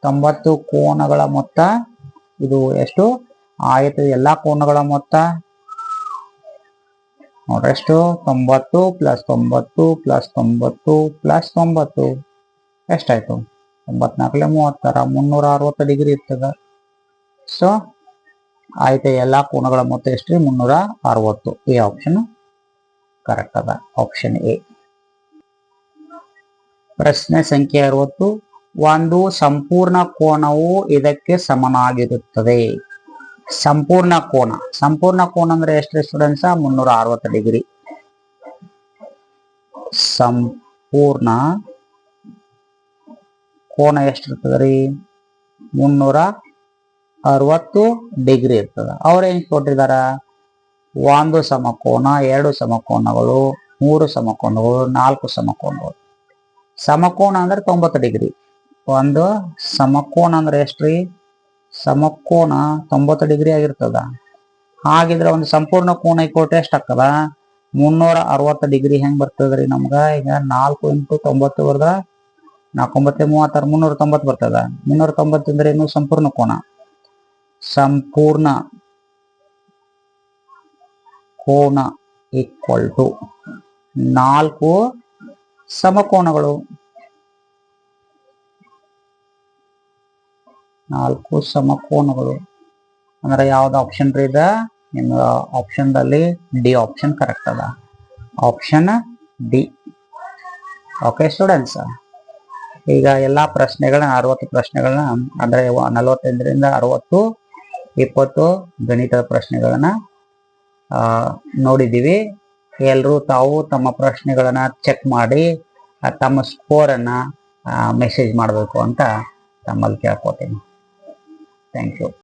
90 ಕೋನಗಳ ಮೊತ್ತ. ಇದು ಎಷ್ಟು? ಆಯತದ ಎಲ್ಲಾ ಕೋನಗಳ ಮೊತ್ತ ನೋಡ್ರಿ ಎಷ್ಟು? 90 ಪ್ಲಸ್ 90 ಪ್ಲಸ್ 90 ಪ್ಲಸ್ 90 ಎಷ್ಟಾಯ್ತು? 94 30 360 ಡಿಗ್ರಿ ಇರ್ತದ. ಸೊ ಆಯ್ತು, ಎಲ್ಲಾ ಕೋನಗಳ ಮೊತ್ತ ಎಷ್ಟು? 360. ಎ ಆಪ್ಷನ್ ಕರೆಕ್ಟ್ ಅದ, ಆಪ್ಷನ್ ಎ. ಪ್ರಶ್ನೆ ಸಂಖ್ಯೆ 60. ಒಂದು ಸಂಪೂರ್ಣ ಕೋನವು ಇದಕ್ಕೆ ಸಮನಾಗಿರುತ್ತದೆ. ಸಂಪೂರ್ಣ ಕೋನ ಅಂದ್ರೆ ಎಷ್ಟ್ರಿ ಸ್ಟೂಡೆಂಟ್ಸ್? 360 ಡಿಗ್ರಿ. ಸಂಪೂರ್ಣ ಕೋನ ಎಷ್ಟಿರ್ತದ್ರಿ? 360 ಡಿಗ್ರಿ ಇರ್ತದ. ಅವ್ರ ಏನ್ ಕೊಟ್ಟಿದಾರ? 1 ಸಮಕೋನ, 2 ಸಮಕೋನಗಳು, 3 ಸಮಕೋನಗಳು, 4 ಸಮಕೋನಗಳು. ಸಮಕೋನ ಅಂದ್ರೆ 90 ಡಿಗ್ರಿ. ಒಂದು ಸಮಕೋನ ಅಂದ್ರೆ ಎಷ್ಟ್ರಿ? ಸಮಕೋನ 90 ಡಿಗ್ರಿ ಆಗಿರ್ತದ. ಹಾಗಿದ್ರೆ ಒಂದು ಸಂಪೂರ್ಣ ಕೋನ ಕೊಟ್ಟು ಎಷ್ಟಾಗ್ತದ? 360 ಡಿಗ್ರಿ ಹೆಂಗ್ ಬರ್ತದ್ರಿ ನಮ್ಗ? ಈಗ 4 × 90 ಬರ್ದ 4 × 36 390 ಬರ್ತದ. 390 ಅಂದ್ರೆ ಏನು? ಸಂಪೂರ್ಣ ಕೋನ. ಸಂಪೂರ್ಣ ಕೋನ ಈಕ್ವಲ್ ಟು 4 ಸಮಕೋನಗಳು. 4 ಸಮಕೋನಗಳು ಅಂದ್ರೆ ಯಾವ್ದು ಆಪ್ಷನ್ ರೀ? ಇದ ನಿಮ್ಮ ಆಪ್ಷನ್ ದಲ್ಲಿ ಡಿ ಆಪ್ಷನ್ ಕರೆಕ್ಟ್ ಅದ. Option D. ಓಕೆ ಸ್ಟೂಡೆಂಟ್ಸ್, ಈಗ ಎಲ್ಲಾ ಪ್ರಶ್ನೆಗಳನ್ನ 60 ಪ್ರಶ್ನೆಗಳನ್ನ ಅಂದ್ರೆ 45ರಿಂದ 60 20 ಗಣಿತದ ಪ್ರಶ್ನೆಗಳನ್ನ ನೋಡಿದೀವಿ. ಎಲ್ರೂ ತಾವು ತಮ್ಮ ಪ್ರಶ್ನೆಗಳನ್ನ ಚೆಕ್ ಮಾಡಿ ತಮ್ಮ ಸ್ಕೋರ್ ಅನ್ನ ಮೆಸೇಜ್ ಮಾಡಬೇಕು ಅಂತ ತಮ್ಮಲ್ಲಿ ಕೇಳ್ಕೊತೀನಿ. Thank you.